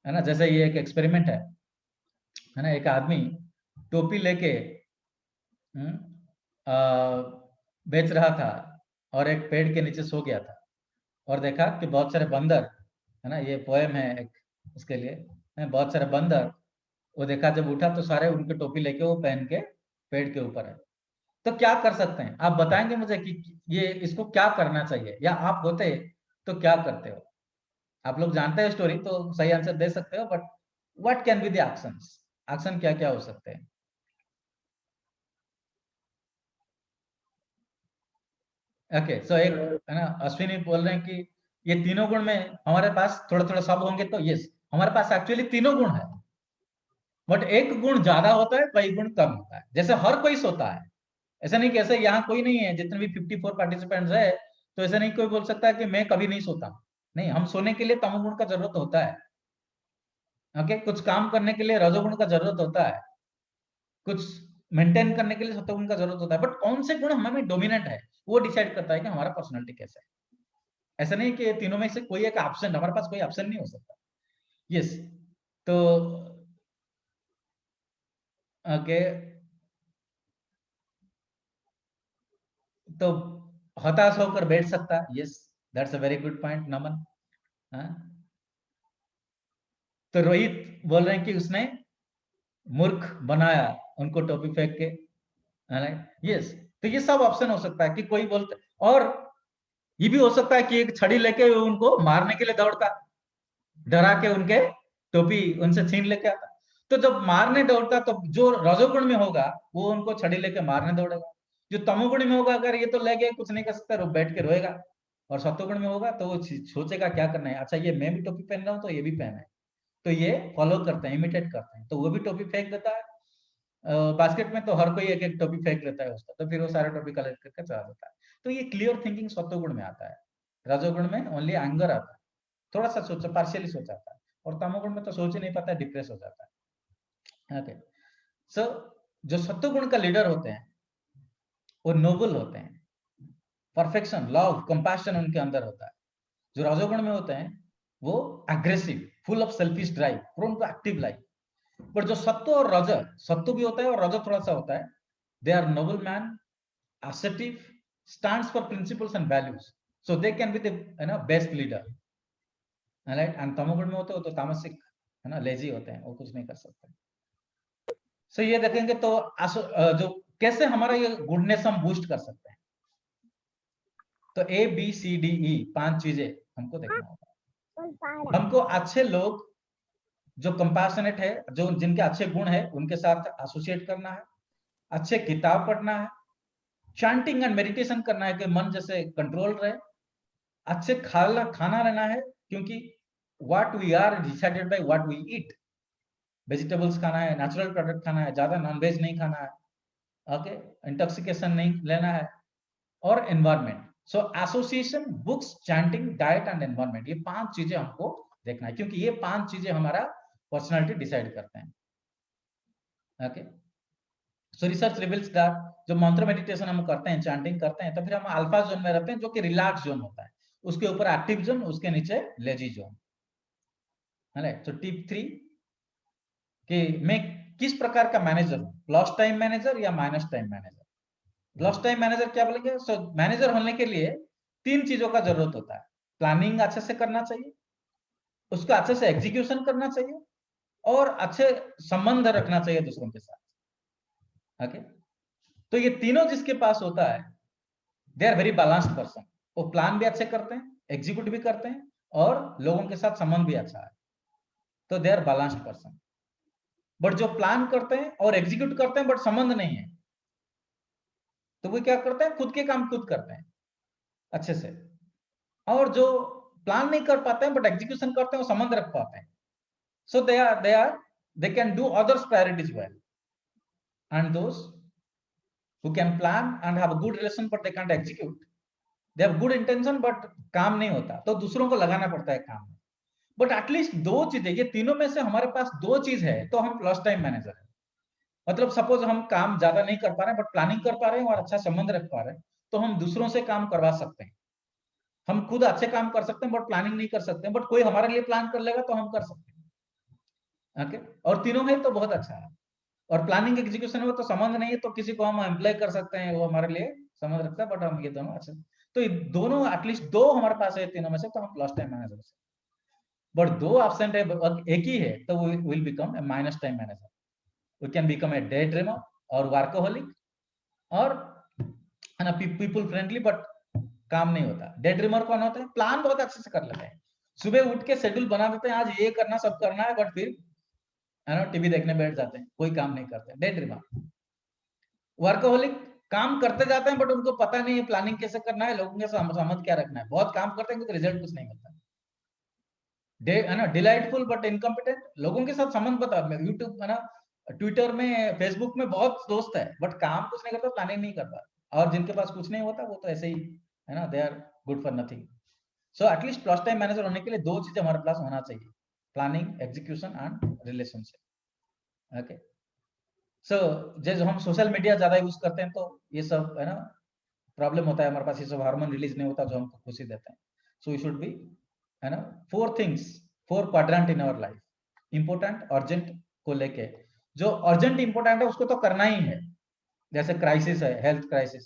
Speaker 1: है ना। जैसे ये एक एक्सपेरिमेंट है ना, एक आदमी टोपी लेके बेच रहा था, और एक पेड़ के नीचे सो गया था। और देखा कि बहुत सारे बंदर, है ना, ये पोएम है एक उसके लिए, बहुत सारे बंदर, वो देखा जब उठा तो सारे उनके टोपी लेके वो पहन के पेड़ के ऊपर है। तो क्या कर सकते हैं आप बताएंगे मुझे कि ये इसको क्या करना चाहिए, या आप होते तो क्या करते हो? आप लोग जानते हैं स्टोरी तो सही आंसर दे सकते हो, but what can be the actions, action क्या क्या हो सकते हैं? ओके, सो एक, है ना, अश्विनी बोल रहे हैं कि ये तीनों गुण में हमारे पास थोड़ा थोड़ा सब होंगे, तो यस, हमारे पास एक्चुअली तीनों गुण है, बट एक गुण ज्यादा होता है, कई गुण कम होता है। जैसे हर कोई सोता है, ऐसा नहीं कि ऐसे यहाँ कोई नहीं है, जितने भी 54 पार्टिसिपेंट्स है, तो ऐसा नहीं कोई बोल सकता है कि मैं कभी नहीं सोता। नहीं, हम सोने के लिए तमोगुण का जरूरत होता है। ओके, कुछ काम करने के लिए रजोगुण का जरूरत होता है, कुछ मेंटेन करने के लिए सत्वगुण का जरूरत होता है, बट कौन से गुण हमें डोमिनेंट है वो डिसाइड करता है कि हमारा पर्सनालिटी कैसा है। ऐसा नहीं कि तीनों में से कोई एक ऑप्शन, हमारे पास कोई ऑप्शन नहीं हो सकता। यस, तो ओके, तो हताश होकर बैठ सकता है, yes, that's a very good point Naman. हाँ? तो रोहित बोल रहे हैं कि उसने मूर्ख बनाया उनको टोपी फेंक के, यस। तो ये सब ऑप्शन हो सकता है कि कोई बोलते, और ये भी हो सकता है कि एक छड़ी लेके उनको मारने के लिए दौड़ता, डरा के उनके टोपी उनसे छीन लेके आता। तो जब मारने दौड़ता तो जो रजोगुण में होगा वो उनको छड़ी लेके मारने दौड़ेगा, जो तमोगुण में होगा अगर ये तो ले गए कुछ नहीं कर सकता, बैठ के रोएगा, और सत्वगुण में होगा तो वो सोचेगा क्या करना है, अच्छा ये मैं भी टोपी पहन रहा हूँ तो ये भी पहने, तो ये फॉलो करते हैं, इमिटेट करते हैं, तो वो भी टोपी फेंक देता है। बास्केट में तो हर कोई एक एक टोपी फेंक लेता है उसका, तो फिर वो सारे टोपी कलेक्ट करके चला देता है। तो ये क्लियर थिंकिंग सत्वगुण में आता है, रजोगुण में ओनली एंगर आता है, थोड़ा सा सोचा, पार्शियली सोच आता है, और तमोगुण में तो सोच ही नहीं पाता, डिप्रेस हो जाता है। ओके, सो जो सत्वगुण का लीडर होते हैं वो नोबल होते हैं, परफेक्शन, लव, कंपैशन उनके अंदर होता है। जो रजोगुण में होते हैं वो aggressive, full of selfish drive, prone to active life. पर जो सत्व और रज, सत्व भी होता है और रज थोड़ा सा होता है, they are noble man, assertive, stands for principles and values, so they can be the, you know, best leader, right? And तमोगुण में होते हो तो तामसिक, है ना, लेजी होते हैं, वो कुछ नहीं कर सकते। सो ये देखेंगे तो जो कैसे हमारा ये गुडनेस हम बूस्ट कर सकते हैं, तो ABCDE 5 चीजें हमको देखना होगा। हमको अच्छे लोग जो कंपैशनेट है, जो जिनके अच्छे गुण है उनके साथ एसोसिएट करना है, अच्छे किताब पढ़ना है, चैंटिंग एंड मेडिटेशन करना है कि मन जैसे कंट्रोल रहे, अच्छे खाना रहना है, क्योंकि what we are decided by what we eat, vegetables खाना है, नेचुरल प्रोडक्ट खाना है, ज्यादा नॉनवेज नहीं खाना है, ओके, इंटॉक्सिकेशन नहीं लेना है, और environment. So association, books, chanting, diet and environment, ये 5 चीजें हमको देखना है, क्योंकि ये 5 चीजें हमारा पर्सनालिटी डिसाइड करते हैं। Okay, so research reveals that जो मंत्र मेडिटेशन हम करते हैं, चैंटिंग करते हैं, तो फिर हम अल्फा जोन में रहते हैं, जो कि रिलैक्स जोन होता है, उसके ऊपर एक्टिव जोन, उसके नीचे लेजी जोन। तो टिप 3 कि मैं किस प्रकार का मैनेजर हूं, प्लस टाइम मैनेजर या minus time manager. Plus time manager क्या बोलेंगे? सो मैनेजर होने के लिए 3 चीजों का जरूरत होता है, प्लानिंग अच्छे से करना चाहिए, उसका अच्छे से एग्जीक्यूशन करना चाहिए, और अच्छे संबंध रखना चाहिए दूसरों के साथ। ओके, तो ये तीनों जिसके पास होता है, they are very balanced person, वो प्लान भी अच्छे करते हैं, एग्जीक्यूट भी करते हैं, और लोगों के साथ संबंध भी अच्छा है, तो they are balanced person. But जो प्लान करते हैं और एग्जीक्यूट करते हैं बट संबंध नहीं है, तो वो क्या करते हैं, खुद के काम खुद करते हैं अच्छे से, और जो प्लान नहीं कर पाते हैं बट एग्जीक्यूशन करते हैं, वो संबंध रख पाते हैं। So they can do others priorities well, and those who can plan and have a good relation but they can't execute, they have good intention but काम नहीं होता, तो दूसरों को लगाना पड़ता है काम में। बट एटलीस्ट 2 चीजें, ये तीनों में से हमारे पास 2 चीज है, तो हम प्लस टाइम मैनेजर है। मतलब सपोज हम काम ज्यादा नहीं कर पा रहे हैं बट प्लानिंग कर पा रहे हैं और अच्छा संबंध रख पा रहे हैं, तो हम दूसरों से काम करवा सकते हैं। हम खुद अच्छे काम कर सकते हैं बट प्लानिंग नहीं कर सकते हैं, बट कोई हमारे लिए प्लान कर लेगा तो हम कर सकते हैं। ओके, और तीनों है तो बहुत अच्छा है। और प्लानिंग एग्जीक्यूशन हो तो संबंध नहीं है, तो किसी को हम एम्प्लॉय कर सकते हैं, वो हमारे लिए संबंध रखता है, बट हम ये दोनों अच्छे। तो ये दोनों एटलीस्ट 2 हमारे पास है तीनों में से, तो हम प्लस टाइम मैनेजर से। बट 2 एब्सेंट है, एक ही है, तो we will become a minus time manager. We can become a daydreamer or workaholic और है ना people friendly, बट काम नहीं होता। डेड्रीमर कौन होता है? प्लान बहुत अच्छे से कर लेते हैं, सुबह उठ के शेड्यूल बना देते हैं, आज ये करना सब करना है, बट फिर है ना टीवी देखने बैठ जाते हैं, कोई काम नहीं करते। डेड्रीमर। वर्कहोलिक काम करते जाते हैं, बट उनको पता नहीं है प्लानिंग कैसे करना है, लोगों के समझ क्या रखना है, बहुत काम करते हैं, रिजल्ट कुछ नहीं मिलता। है ना डिलाइटफुल बट इनकम्पिटेंट, लोगों के साथ संबंध बता, यूट्यूब है ना ट्विटर में फेसबुक में बहुत दोस्त है, बट काम कुछ नहीं करता, प्लानिंग नहीं करता, और जिनके पास कुछ नहीं होता वो तो ऐसे ही है ना, they are good for nothing. So at least plus time manager होने के लिए 2 चीजें हमारे पास होना चाहिए, planning, execution and relationship. Okay, so जैसे हम सोशल मीडिया ज्यादा यूज करते हैं, तो ये सब है ना प्रॉब्लम होता है हमारे पास, ये सब हार्मोन रिलीज नहीं होता जो हमको खुशी देते हैं। सो वी शुड बी है ना 4 things, 4 quadrant in our life, important, urgent को लेके। जो अर्जेंट इंपोर्टेंट है उसको तो करना ही है, जैसे क्राइसिस है, हेल्थ क्राइसिस,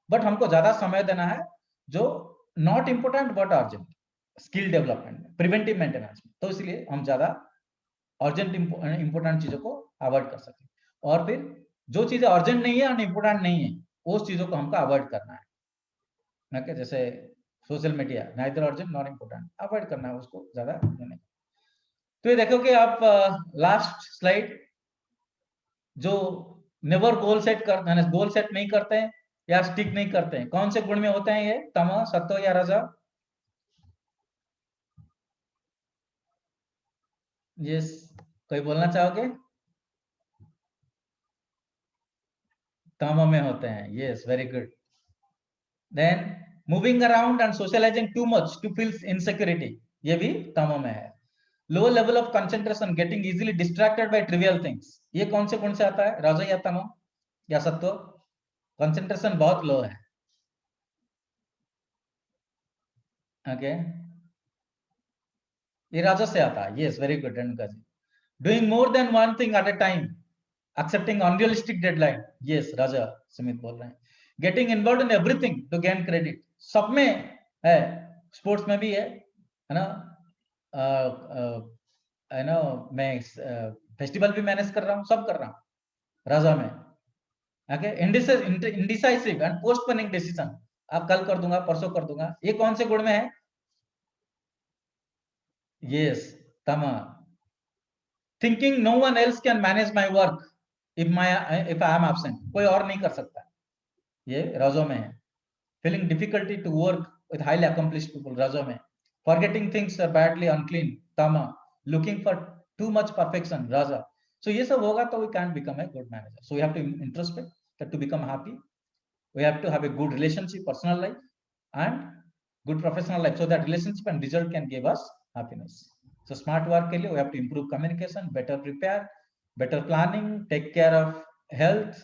Speaker 1: बट हमको ज्यादा समय देना है जो not important but urgent, skill development में, प्रिवेंटिव मेंटेनेंस में, तो इसलिए हम ज्यादा अर्जेंट इंपोर्टेंट चीजों को अवॉइड कर सकते हैं। और फिर जो चीजें अर्जेंट नहीं है और इंपोर्टेंट नहीं है, उस चीजों को हमको अवॉइड करना है। ओके, जैसे social media, neither urgent not important, avoid करना है उसको ज्यादा नहीं। तो ये देखो कि आप लास्ट स्लाइड, जो नेवर गोल सेट कर, गोल सेट नहीं करते हैं या स्टिक नहीं करते हैं, कौन से गुण में होते हैं ये? तम, सत्व या रज? यस, कोई बोलना चाहोगे? तम में होते हैं, yes, very good. Then moving around and socialising too much to feel insecurity, ये भी तम में है। Low level of concentration, getting easily distracted by trivial things, ये कौन से गुण से आता है? रज या तम या सत्व? कंसंट्रेशन बहुत लो है। ओके, ये राजा से आता है, yes, very good Renuka ji. Doing more than one thing at a time, accepting unrealistic deadline, yes, राजा सुमित बोल रहे हैं। Getting involve in everything to gain credit, सब में है, स्पोर्ट्स में भी है ना, है ना, मैं फेस्टिवल भी मैनेज कर रहा हूँ, सब कर रहा हूँ राजा में। Okay, indecisive and postponing decision, आप कल कर दूंगा, परसों कर दूंगा, ये कौन से गुण में है? यस, तमा। Thinking no one else can manage my work if I am absent, कोई और नहीं कर सकता, ये रजो में है। Feeling difficulty to work with highly accomplished people, रजो में। फॉरगेटिंग थिंग्स बैडली, अनक्लीन, तमा। Looking for too much perfection, राजा। सो ये सब होगा तो we can become a good manager. So we have to introspect to become happy, we have to have a good relationship, personal life and good professional life, so that relationship and result can give us happiness. So smart work ke liye we have to improve communication, better prepare, better planning, take care of health,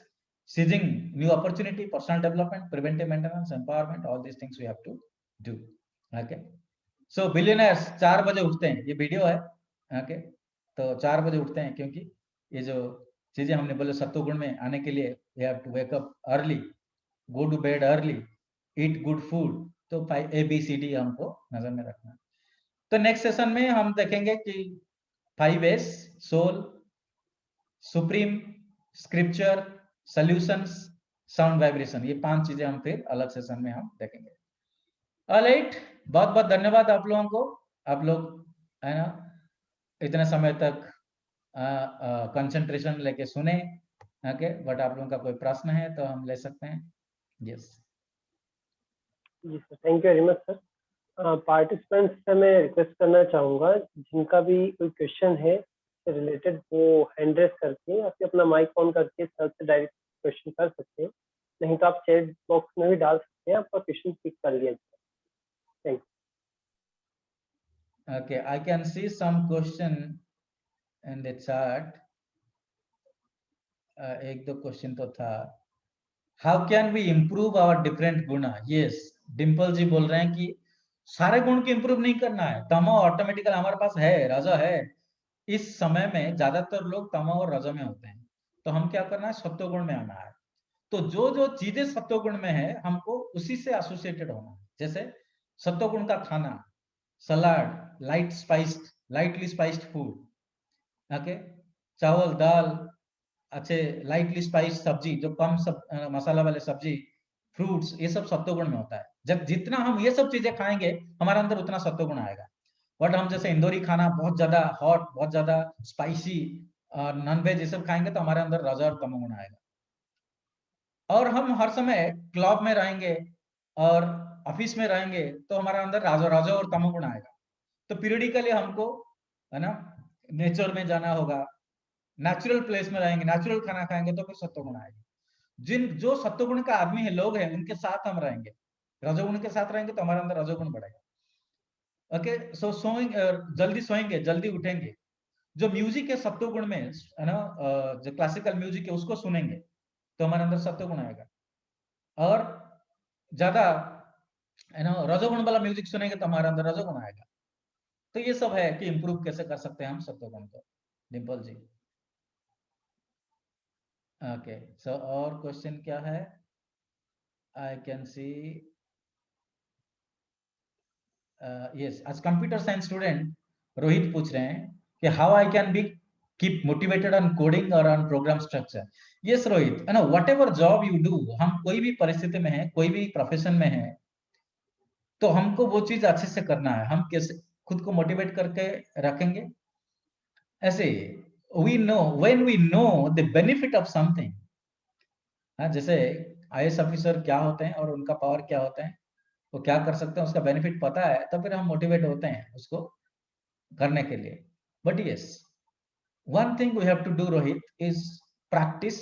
Speaker 1: seizing new opportunity, personal development, preventive maintenance, empowerment, all these things we have to do. Okay, so billionaires 4 बजे उठते हैं, ये video है। okay, तो 4 बजे उठते हैं क्योंकि ये जो चीजें हमने बोले सत्व गुण में आने के लिए we have to wake up early, go to bed early, eat good food, तो 5 ABCD हमको नजर में रखना। तो नेक्स्ट सेशन में हम देखेंगे कि 5 A's, soul, supreme, scripture, solutions, sound vibration, ये 5 चीजें हम फिर अलग सेशन में हम देखेंगे। ऑलराइट, बहुत बहुत धन्यवाद आप लोगों को, आप लोग है ना इतने समय तक कंसंट्रेशन लेके सुने। ओके, बट आप लोगों का कोई प्रश्न है तो हम ले सकते हैं। Yes,
Speaker 2: ji sir, thank you very much sir. Participants से मैं रिक्वेस्ट करना चाहूँगा, जिनका भी कोई क्वेश्चन है रिलेटेड, वो हैंड रेस करके या फिर अपना माइक ऑन करके सर से डायरेक्ट क्वेश्चन कर सकते हैं, नहीं तो आप चैट बॉक्स में भी डाल सकते हैं, आपका क्वेश्चन पिक कर लिया जाए। Thank you.
Speaker 1: okay, I can see some question in the chat. एक दो क्वेश्चन तो था, how can we improve our different गुण? yes, डिम्पल जी बोल रहे हैं कि सारे गुण को इंप्रूव नहीं करना है, तमो ऑटोमेटिकल हमारे पास है, रजो है। इस समय में ज्यादातर लोग तमो और रजो में होते हैं, तो हम क्या करना है, सत्व गुण में आना है। तो जो जो चीजें सत्व गुण में है हमको उसी से एसोसिएटेड होना है। जैसे सत्वगुण का खाना, सलाद, लाइटली स्पाइस्ड फूड, ओके, चावल दाल, अच्छे लाइटली स्पाइस्ड सब्जी, जो कम मसाला वाले सब्जी, फ्रूट्स, ये सब सत्वगुण में होता है। जब जितना हम ये सब चीजें खाएंगे हमारे अंदर उतना सत्वगुण आएगा। बट हम जैसे इंदौरी खाना बहुत ज्यादा हॉट, बहुत ज्यादा स्पाइसी, नॉनवेज ये सब खाएंगे तो हमारे अंदर रज और तमोगुण आएगा। और हम हर समय क्लब में रहेंगे और ऑफिस में रहेंगे तो हमारे अंदर राजो और तमोगुण आएगा। तो पीरियडिकली हमको, है ना, नेचर में जाना होगा, नेचुरल प्लेस में रहेंगे, नेचुरल खाना खाएंगे तो फिर सत्वगुण आएगा। जो सत्वगुण का आदमी है, लोग हैं, उनके साथ हम रहेंगे, रजोगुण के साथ रहेंगे तो हमारे अंदर रजोगुण बढ़ेगा। ओके, सो सोएंगे, जल्दी सोएंगे, जल्दी उठेंगे। जो म्यूजिक है सत्वगुण में, है ना, जो क्लासिकल म्यूजिक है उसको सुनेंगे तो हमारे अंदर सत्वगुण आएगा। और ज्यादा, है ना, रजोगुण वाला म्यूजिक सुनेंगे तो हमारे अंदर रजोगुण आएगा। तो ये सब है कि इंप्रूव कैसे कर सकते हैं हम सत्वगुण को। डिम्पल जी, ओके, सो और क्वेश्चन क्या है? I can see, yes, as computer science student Rohit पूछ रहे हैं कि how I can be keep motivated on coding और on program structure. Yes Rohit, है ना, whatever job you do, हम कोई भी परिस्थिति में है, कोई भी प्रोफेशन में है, तो हमको वो चीज अच्छे से करना है। हम कैसे खुद को मोटिवेट करके रखेंगे? ऐसे we know, when we know the benefit of something, जैसे आईएएस ऑफिसर क्या होते हैं और उनका पावर क्या होता है, वो क्या कर सकते हैं, उसका बेनिफिट पता है, तो फिर हम मोटिवेट होते हैं उसको करने के लिए। But yes, one thing we have to do, Rohit, is practice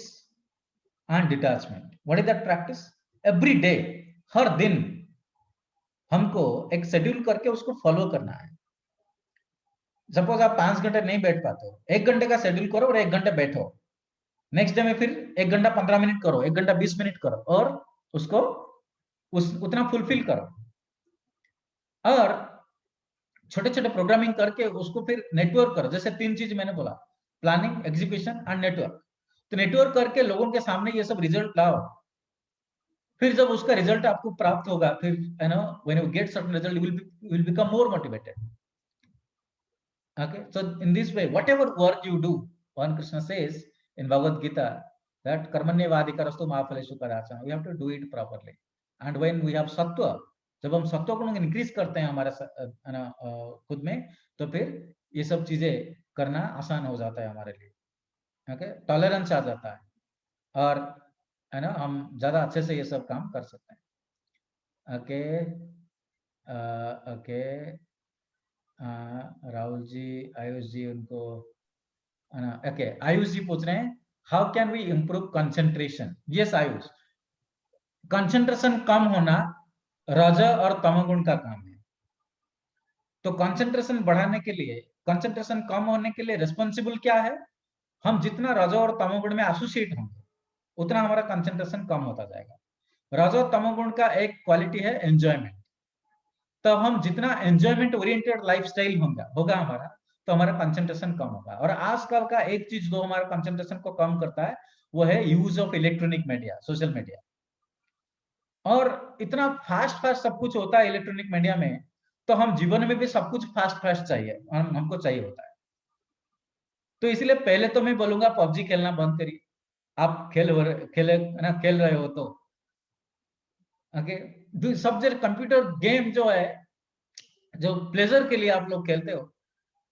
Speaker 1: and detachment. What is that practice? Every day, हर दिन हमको एक शेड्यूल करके उसको फॉलो करना है। सपोज आप 5 घंटे नहीं बैठ पाते हो, 1 घंटे का शेड्यूल करो और 1 घंटे बैठो। नेक्स्ट डे में फिर 1 घंटा 15 मिनट करो, 1 घंटा 20 मिनट करो, और उसको उतना फुलफिल करो। और छोटे छोटे प्रोग्रामिंग करके उसको फिर नेटवर्क करो। जैसे 3 चीज मैंने बोला, प्लानिंग, एग्जीक्यूशन एंड नेटवर्क। तो नेटवर्क करके लोगों के सामने ये सब रिजल्ट लाओ। फिर जब उसका रिजल्ट आपको प्राप्त होगा, फिर you know, when you get certain result, you will become more motivated. Okay, so in this way, whatever work you do, one Krishna says in Bhagavad Gita that karmanyevadikarastu mahaphaleshu kadachana, we have to do it properly. And when we have sattva, जब हम सत्व गुण increase करते हैं हमारे खुद में, तो फिर ये सब चीजें करना आसान हो जाता है हमारे लिए। ओके, टॉलरेंस आ जाता है और, है ना, हम ज्यादा अच्छे से ये सब काम कर सकते हैं। ओके, ओके, राहुल जी, आयुष जी, उनको, ओके, आयुष जी पूछ रहे हैं how can we improve concentration. Yes Ayush, concentration कम होना रज और तमोगुण का काम है। तो कंसंट्रेशन बढ़ाने के लिए, कंसंट्रेशन कम होने के लिए रिस्पॉन्सिबल क्या है? हम जितना रज और तमोगुण में एसोसिएट होंगे उतना हमारा कंसंट्रेशन कम होता जाएगा। रज और तमोगुण का एक क्वालिटी है एंजॉयमेंट। तो हम जितना एंजॉयमेंट ओरिएंटेड लाइफस्टाइल होगा हमारा, तो हमारा कंसंट्रेशन कम होगा। और आजकल का एक चीज जो हमारा कंसंट्रेशन को कम करता है वो है use of electronic media, social media. और इतना फास्ट सब कुछ होता है इलेक्ट्रॉनिक मीडिया में, तो हम जीवन में भी सब कुछ फास्ट चाहिए, हमको चाहिए होता है। तो इसलिए पहले तो मैं बोलूंगा पबजी खेलना बंद करिए। आप खेल रहे हो तो ओके, सब जगह कंप्यूटर गेम जो है, जो प्लेजर के लिए आप लोग खेलते हो,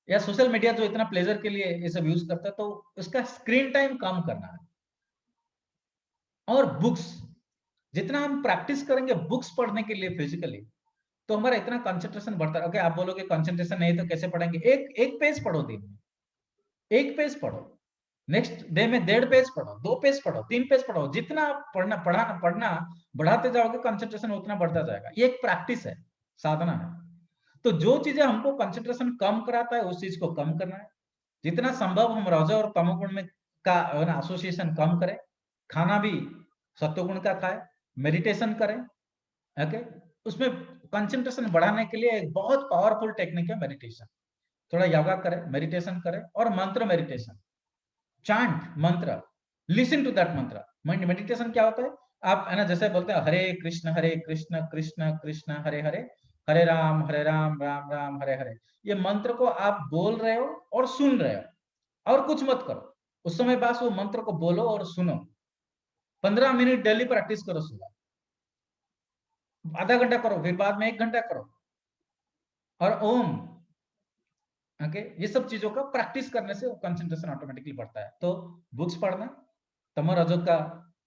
Speaker 1: या सोशल मीडिया जो इतना प्लेजर के लिए ये सब यूज करता है, तो उसका स्क्रीन टाइम कम करना है। और बुक्स, जितना हम प्रैक्टिस करेंगे बुक्स पढ़ने के लिए फिजिकली, तो हमारा इतना कंसंट्रेशन बढ़ता है। ओके, आप बोलोगे कंसंट्रेशन नहीं तो कैसे पढ़ेंगे? एक पेज पढ़ो दिन में, 1 पेज पढ़ो, नेक्स्ट डे में 1.5 पेज पढ़ो, 2 पेज पढ़ो, 3 पेज पढ़ो। जितना आप पढ़ना बढ़ाते जाओगे कंसंट्रेशन उतना बढ़ता जाएगा। ये एक प्रैक्टिस है, साधना है। तो जो चीजें हमको कंसंट्रेशन कम कराता है उस चीज को कम करना है। जितना संभव हम रज और तमोगुण में का एसोसिएशन कम करें। खाना भी सत्वगुण का खाए, मेडिटेशन करें। ओके, उसमें कंसंट्रेशन बढ़ाने के लिए एक बहुत पावरफुल टेक्निक है मेडिटेशन। थोड़ा योगा करें, मेडिटेशन करें, और मंत्र मेडिटेशन, चांट मंत्र, लिसन टू दैट मंत्र। मेडिटेशन क्या होता है? आप है ना जैसे बोलते हैं हरे कृष्ण कृष्ण कृष्ण हरे हरे, हरे राम राम राम हरे हरे, ये मंत्र को आप बोल रहे हो और सुन रहे हो और कुछ मत करो। उस समय बस वो मंत्र को बोलो और सुनो। 15 मिनट डेली प्रैक्टिस करो, सुबह आधा घंटा करो, फिर बाद में 1 घंटा करो। और ओम, ओके, ये सब चीजों का प्रैक्टिस करने से कंसंट्रेशन ऑटोमेटिकली बढ़ता है। तो बुक्स पढ़ना, तमो रजो का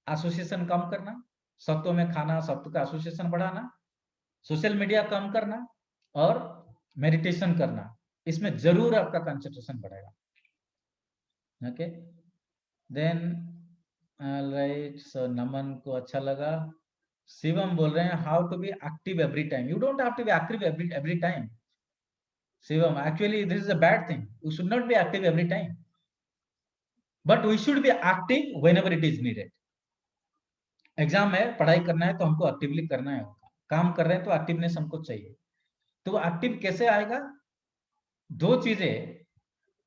Speaker 1: एसोसिएशन कम करना, सत्व में खाना, सत्व का एसोसिएशन बढ़ाना, सोशल मीडिया कम करना और मेडिटेशन करना, इसमें जरूर आपका कंसंट्रेशन बढ़ेगा। Okay, then right, so Naman को अच्छा लगा। शिवम बोल रहे हैं how to be active every time. You don't have to be active every time Shivam, actually this is a bad thing, you should not be active every time, but we should be active whenever it is needed. Exam है, पढ़ाई करना है तो हमको actively करना है, काम कर रहे हैं तो एक्टिवनेस हमको चाहिए। तो एक्टिव कैसे आएगा? दो चीजें,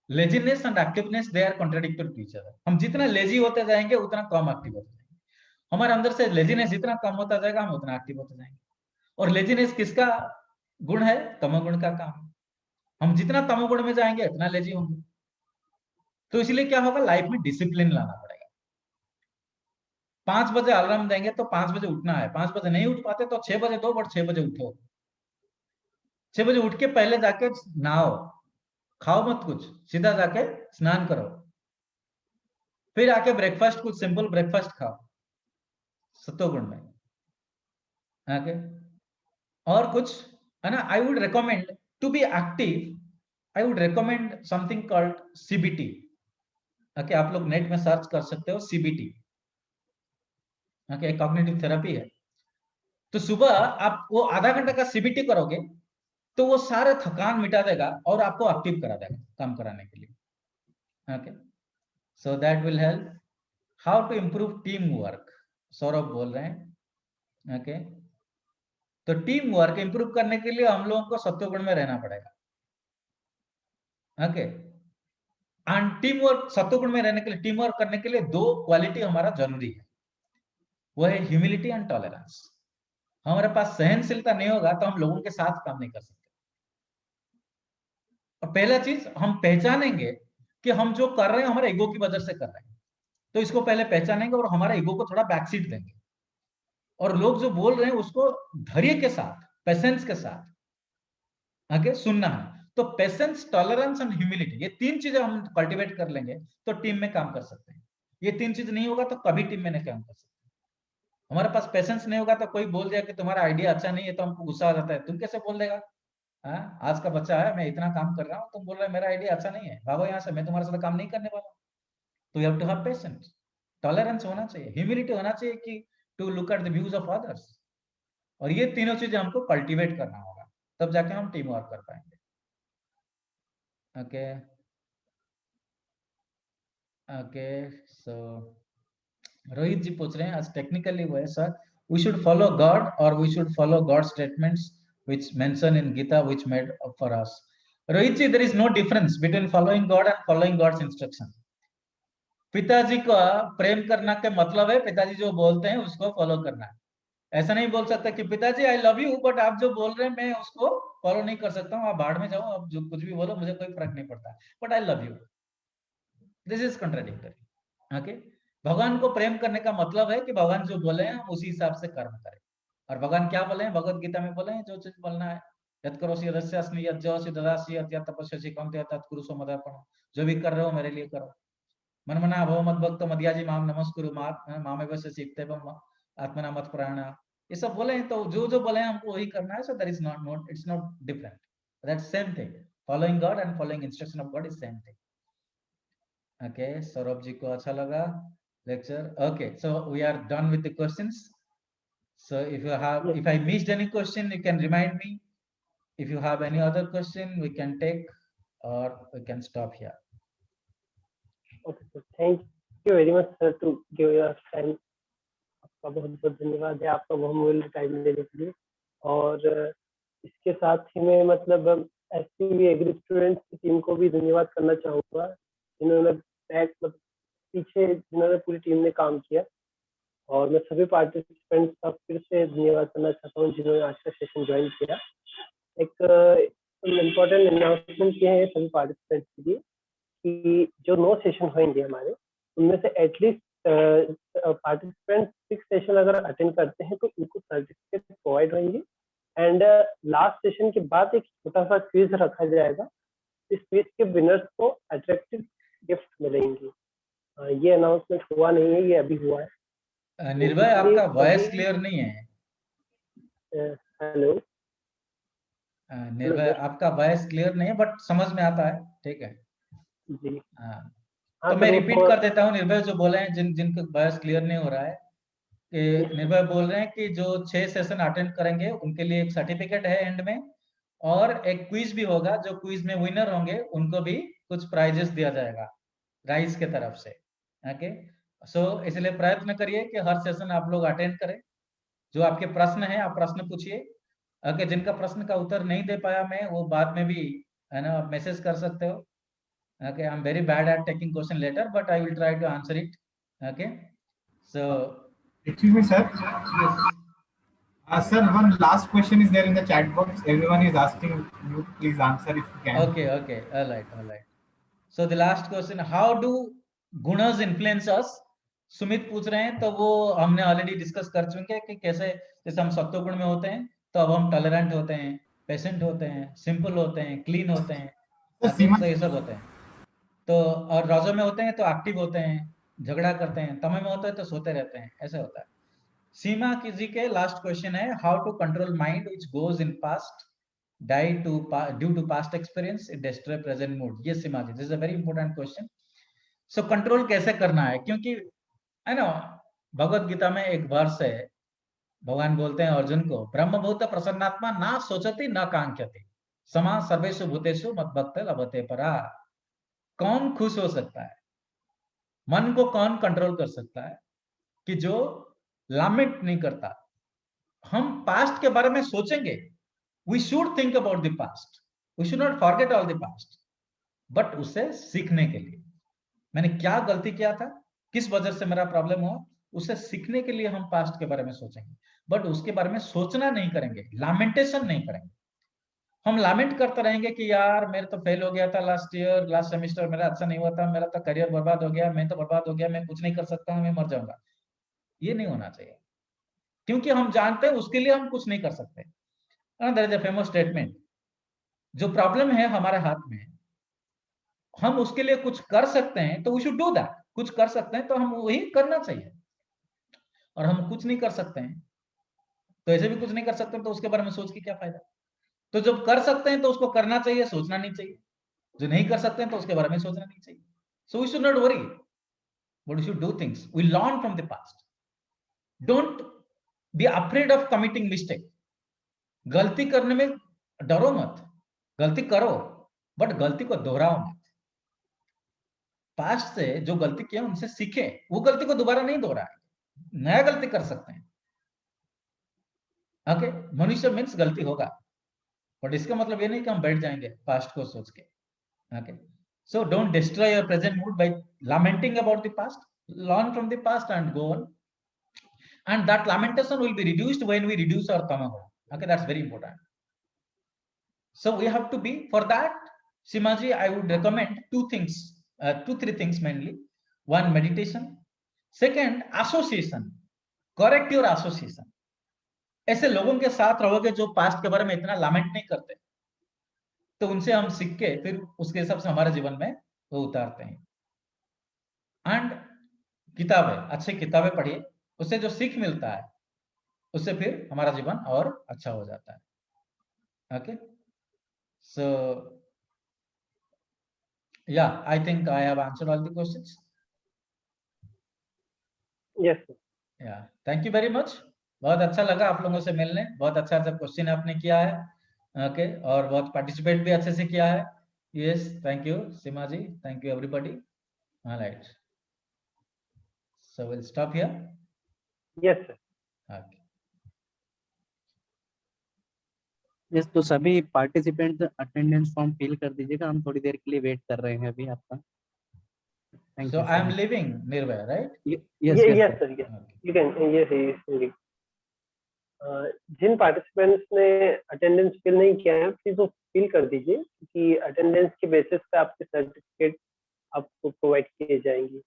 Speaker 1: laziness and activeness, they are contradictory to each other. हम जितना लेजी होते जाएंगे उतना कम एक्टिव होते जाएंगे। हमारे अंदर से लेजीनेस जितना कम होता जाएगा हम उतना एक्टिव होते जाएंगे। और लेजीनेस किसका गुण है? तमोगुण का काम। हम जितना तमोगुण में जाएंगे उतना लेजी होंगे। तो इसलिए क्या होगा, लाइफ में डिसिप्लिन लाना पड़ेगा। 5 बजे अलार्म देंगे तो 5 बजे उठना है, 5 बजे नहीं उठ पाते तो 6 बजे दो, बट 6 बजे उठो। 6 बजे उठ के पहले जाके नहाओ, खाओ मत कुछ, सीधा जाके स्नान करो, फिर आके ब्रेकफास्ट, कुछ सिंपल ब्रेकफास्ट खाओ सत्वगुण में। ओके, और कुछ है ना, I would recommend to be active, I would recommend something called CBT. Okay, आप लोग नेट में सर्च कर सकते हो सीबीटी। ओके, कॉग्निटिव थेरेपी है। तो सुबह आप वो आधा घंटा का सीबीटी करोगे तो वो सारे थकान मिटा देगा और आपको एक्टिव करा देगा काम कराने के लिए। Okay, so that will help. How to improve team work, Saurabh बोल रहे हैं। ओके, तो टीम वर्क इंप्रूव करने के लिए हम लोगों को सत्वगुण में रहना पड़ेगा। ओके, एंड टीम वर्क, सत्वगुण में रहने के लिए, टीम वर्क करने के लिए 2 क्वालिटी हमारा जरूरी है, वो है ह्यूमिलिटी एंड टॉलरेंस। हमारे पास सहनशीलता नहीं होगा तो हम लोगों के साथ काम नहीं कर सकते। और पहला चीज हम पहचानेंगे कि हम जो कर रहे हैं हमारे ईगो की वजह से कर रहे हैं, तो इसको पहले पहचानेंगे और हमारे ईगो को थोड़ा बैकसीट देंगे। और लोग जो बोल रहे हैं उसको धैर्य के साथ, पेशेंस के साथ आगे सुनना है। तो पेशेंस, टॉलरेंस एंड ह्यूमिलिटी, ये 3 चीजें हम कल्टीवेट कर लेंगे तो टीम में काम कर सकते हैं। ये 3 चीज नहीं होगा तो कभी टीम में नहीं काम कर सकते। हमारे पास पेशेंस नहीं होगा तो कोई बोल दिया कि तुम्हारा आइडिया अच्छा नहीं है तो हमको गुस्सा आ जाता है, तुम कैसे बोल देगा? हाँ, आज का बच्चा है, मैं इतना काम कर रहा हूँ, तुम बोल रहे मेरा आइडिया अच्छा नहीं है, भागो यहाँ से, मैं तुम्हारे साथ काम नहीं करने वाला। तो you have to have patience, tolerance होना चाहिए, ह्यूमिलिटी होना चाहिए कि to look at the views of others. और ये तीनों चीजें हमको कल्टीवेट करना होगा, तब जाके हम टीम वर्क कर पाएंगे। Okay, okay, so Rohit ji पूछ रहे हैं, आज टेक्निकली वो है sir, we should follow God और we should follow God statements which mention in Gita which made up for us. Rohit ji, there is no difference between following God and following God's instruction. पिताजी का प्रेम करना के मतलब है पिताजी जो बोलते हैं उसको फॉलो करना है। ऐसा नहीं बोल सकता कि पिताजी आई लव यू, बट आप जो बोल रहे हैं मैं उसको फॉलो नहीं कर सकता हूँ, आप बाहर में जाओ, आप जो कुछ भी बोलो मुझे कोई फर्क नहीं पड़ता, but I love you. This is contradictory. Okay, भगवान को प्रेम करने का मतलब है कि भगवान जो बोले हैं हम उसी हिसाब से कर्म करें। और भगवान क्या बोले हैं भगवत गीता में? बोले हैं जो चीज बोलना है, यत् करोसि यदस्यास्मि यज्जोसि ददासि यत् तपस्यसि कौन्तेय तत्कुरुषो मदर्पणम्। जो भी कर रहे हो मेरे लिए करो। मनमना भव मद्भक्त मद्याजी माम नमस्कुरु मामेव शशिप्तेवम आत्मना मत प्राण। ये सब बोले हैं, तो जो जो बोले हैं हमको वही करना है। So that is not it's not different, that's same thing. Following God and following instruction of God is same thing. Okay, Saurabh ji को अच्छा लगा lecture. Okay, so we are done with the questions. So if you have,
Speaker 2: Yes,
Speaker 1: if I missed any question, you can remind me. If you have any other question, we can take or we can stop here.
Speaker 2: okay, sir. Thank you very much, sir, to give your time. आपका बहुत बहुत धन्यवाद है आपका बहुमूल्य time देने के लिए। और इसके साथ ही मैं मतलब एसपीवी एग्री स्टूडेंट्स की टीम को भी धन्यवाद करना चाहूँगा, जिन्होंने पीछे जिन्होंने पूरी टीम ने काम किया। और मैं सभी पार्टिसिपेंट्स का फिर से धन्यवाद करना चाहता हूँ जिन्होंने आज का सेशन ज्वाइन किया। एक इम्पोर्टेंट अनाउंसमेंट ये है सभी पार्टिसिपेंट्स के लिए कि जो 9 सेशन होंगे हमारे, उनमें से एटलीस्ट पार्टिसिपेंट 6 सेशन अगर अटेंड करते हैं तो उनको सर्टिफिकेट प्रोवाइड होंगे। एंड लास्ट सेशन के बाद एक छोटा सा क्विज रखा जाएगा। इस क्विज के विनर्स को अट्रैक्टिव गिफ्ट मिलेंगे। ये अनाउंसमेंट हुआ नहीं है, ये अभी हुआ है।
Speaker 1: निर्भय, आपका वॉइस क्लियर नहीं है।
Speaker 2: हेलो
Speaker 1: निर्भय, आपका वॉइस क्लियर नहीं है, बट समझ में आता है, ठीक है।
Speaker 2: जी।
Speaker 1: हाँ,
Speaker 2: हाँ
Speaker 1: तो मैं
Speaker 2: सर, वो
Speaker 1: रिपीट कर देता हूँ। निर्भय जो बोले हैं, जिनका वॉइस क्लियर नहीं हो रहा है, कि निर्भय बोल रहे हैं कि जो 6 सेशन अटेंड करेंगे उनके लिए एक सर्टिफिकेट है एंड में, और एक क्विज भी होगा। जो क्विज में विनर होंगे उनको भी कुछ प्राइजेस दिया जाएगा राइस के तरफ से। ओके, सो इसलिए प्रयत्न करिए कि हर सेशन आप लोग अटेंड करें। जो आपके प्रश्न है आप प्रश्न पूछिए। ओके, जिनका प्रश्न का उत्तर नहीं दे पाया मैं, वो बाद में भी है ना मैसेज कर सकते हो। Okay, I am very bad at taking question letter, but I will try to answer it. Okay, so
Speaker 4: Excuse me, sir.
Speaker 1: yes.
Speaker 4: Sir, one last question is there in the chat box. Everyone is asking you to please answer if you can.
Speaker 1: Okay, all right. So the last question, how do gunas influence us? Sumit पूछ रहे हैं, तो वो हमने already discuss कर चुके हैं कि कैसे, जैसे हम सत्व गुण में होते हैं तो अब हम टॉलरेंट होते हैं, पेशेंट होते हैं, सिंपल होते हैं, क्लीन होते हैं। ओके, तो ये सब होते हैं। तो और रजो में होते हैं तो एक्टिव होते हैं, झगड़ा करते हैं। तमो में होते हैं तो सोते रहते हैं, ऐसा होता है। सीमा जी के लास्ट क्वेश्चन है, how to control mind which goes in past due to past experience it destroy present mood? Yes Seema ji, this is a very important question. So control कैसे करना है, क्योंकि है ना भगवत गीता में एक वर्ष है, भगवान बोलते हैं अर्जुन को, ब्रह्मभूत प्रसन्नात्मा ना सोचती न कांक्षति समा सर्वेषु भूतेषु मद्भक्त लभते परा। कौन खुश हो सकता है, मन को कौन कंट्रोल कर सकता है कि जो लामेंट नहीं करता। हम पास्ट के बारे में सोचेंगे, we should think about the past, we should not forget all the past, but उसे सीखने के लिए, मैंने क्या गलती किया था, किस वजह से मेरा प्रॉब्लम हुआ, उसे सीखने के लिए हम पास्ट के बारे में सोचेंगे। बट उसके बारे में सोचना नहीं करेंगे, लामेंटेशन नहीं करेंगे। हम लामेंट करते रहेंगे कि यार मेरे तो फेल हो गया था लास्ट ईयर, लास्ट सेमेस्टर मेरा अच्छा नहीं हुआ था, मेरा तो करियर बर्बाद हो गया, मैं तो बर्बाद हो गया, मैं कुछ नहीं कर सकता हूँ, मैं मर जाऊंगा। ये नहीं होना चाहिए, क्योंकि हम जानते हैं उसके लिए हम कुछ नहीं कर सकते। There is a famous statement, जो प्रॉब्लम है हमारे हाथ में, हम उसके लिए कुछ कर सकते हैं तो वी शुड डू दैट। कुछ कर सकते हैं तो हम वही करना चाहिए, और हम कुछ नहीं कर सकते हैं तो ऐसे भी कुछ नहीं कर सकते, तो उसके बारे में सोच के क्या फायदा। तो जब कर सकते हैं तो उसको करना चाहिए, सोचना नहीं चाहिए। जो नहीं कर सकते हैं तो उसके बारे में सोचना नहीं चाहिए। So we should not worry, but we should do things, we learn from the past. Don't be afraid of committing mistake. गलती करने में डरो मत, गलती करो, बट गलती को दोहराओ मत। पास्ट से जो गलती किया उनसे सीखे, वो गलती को दोबारा नहीं दोहराए, नया गलती कर सकते हैं। ओके, मनुष्य मीन्स गलती होगा, बट इसका मतलब ये नहीं कि हम बैठ जाएंगे पास्ट को सोच के। Okay, so don't destroy your present mood by lamenting about the past. Learn from the past and go on, and that lamentation will be reduced when we reduce our tamaha. Okay, that's very important. So we have to be, for that Simaji, I would recommend two things, 2-3 things mainly. One, meditation. Second, association. Correct your association. ऐसे लोगों के साथ रहोगे जो past के बारे में इतना लामेंट नहीं करते, तो उनसे हम सीख के फिर उसके हिसाब से हमारे जीवन में वो उतारते हैं। एंड किताबें, अच्छी किताबें पढ़िए, उससे जो सीख मिलता है उससे फिर हमारा जीवन और अच्छा हो जाता है। ओके, सो या I think I have answered all the questions.
Speaker 2: Yes sir.
Speaker 1: या थैंक यू वेरी मच, बहुत अच्छा लगा आप लोगों से मिलने, बहुत अच्छा अच्छा क्वेश्चन आपने किया है। ओके, और बहुत पार्टिसिपेट भी अच्छे से किया है। Yes, thank you Seema ji, thank you everybody. Alright, so will stop here.
Speaker 2: Yes sir.
Speaker 1: Okay,
Speaker 3: yes, तो सभी पार्टिसिपेंट अटेंडेंस फॉर्म फिल कर दीजिएगा, हम थोड़ी देर के लिए वेट कर रहे हैं अभी आपका। Thank
Speaker 1: So
Speaker 3: you,
Speaker 1: I am
Speaker 3: sir.
Speaker 1: leaving Nirbhay, right?
Speaker 3: Yes,
Speaker 2: Yes,
Speaker 3: yes,
Speaker 2: yes,
Speaker 3: sir.
Speaker 2: sir. Yes.
Speaker 1: Okay.
Speaker 2: You can. Yes, yes. जिन पार्टिसिपेंट्स ने अटेंडेंस फिल नहीं किया है प्लीज वो फिल कर दीजिए, क्योंकि अटेंडेंस के बेसिस पे आपके सर्टिफिकेट आपको प्रोवाइड किए जाएंगे।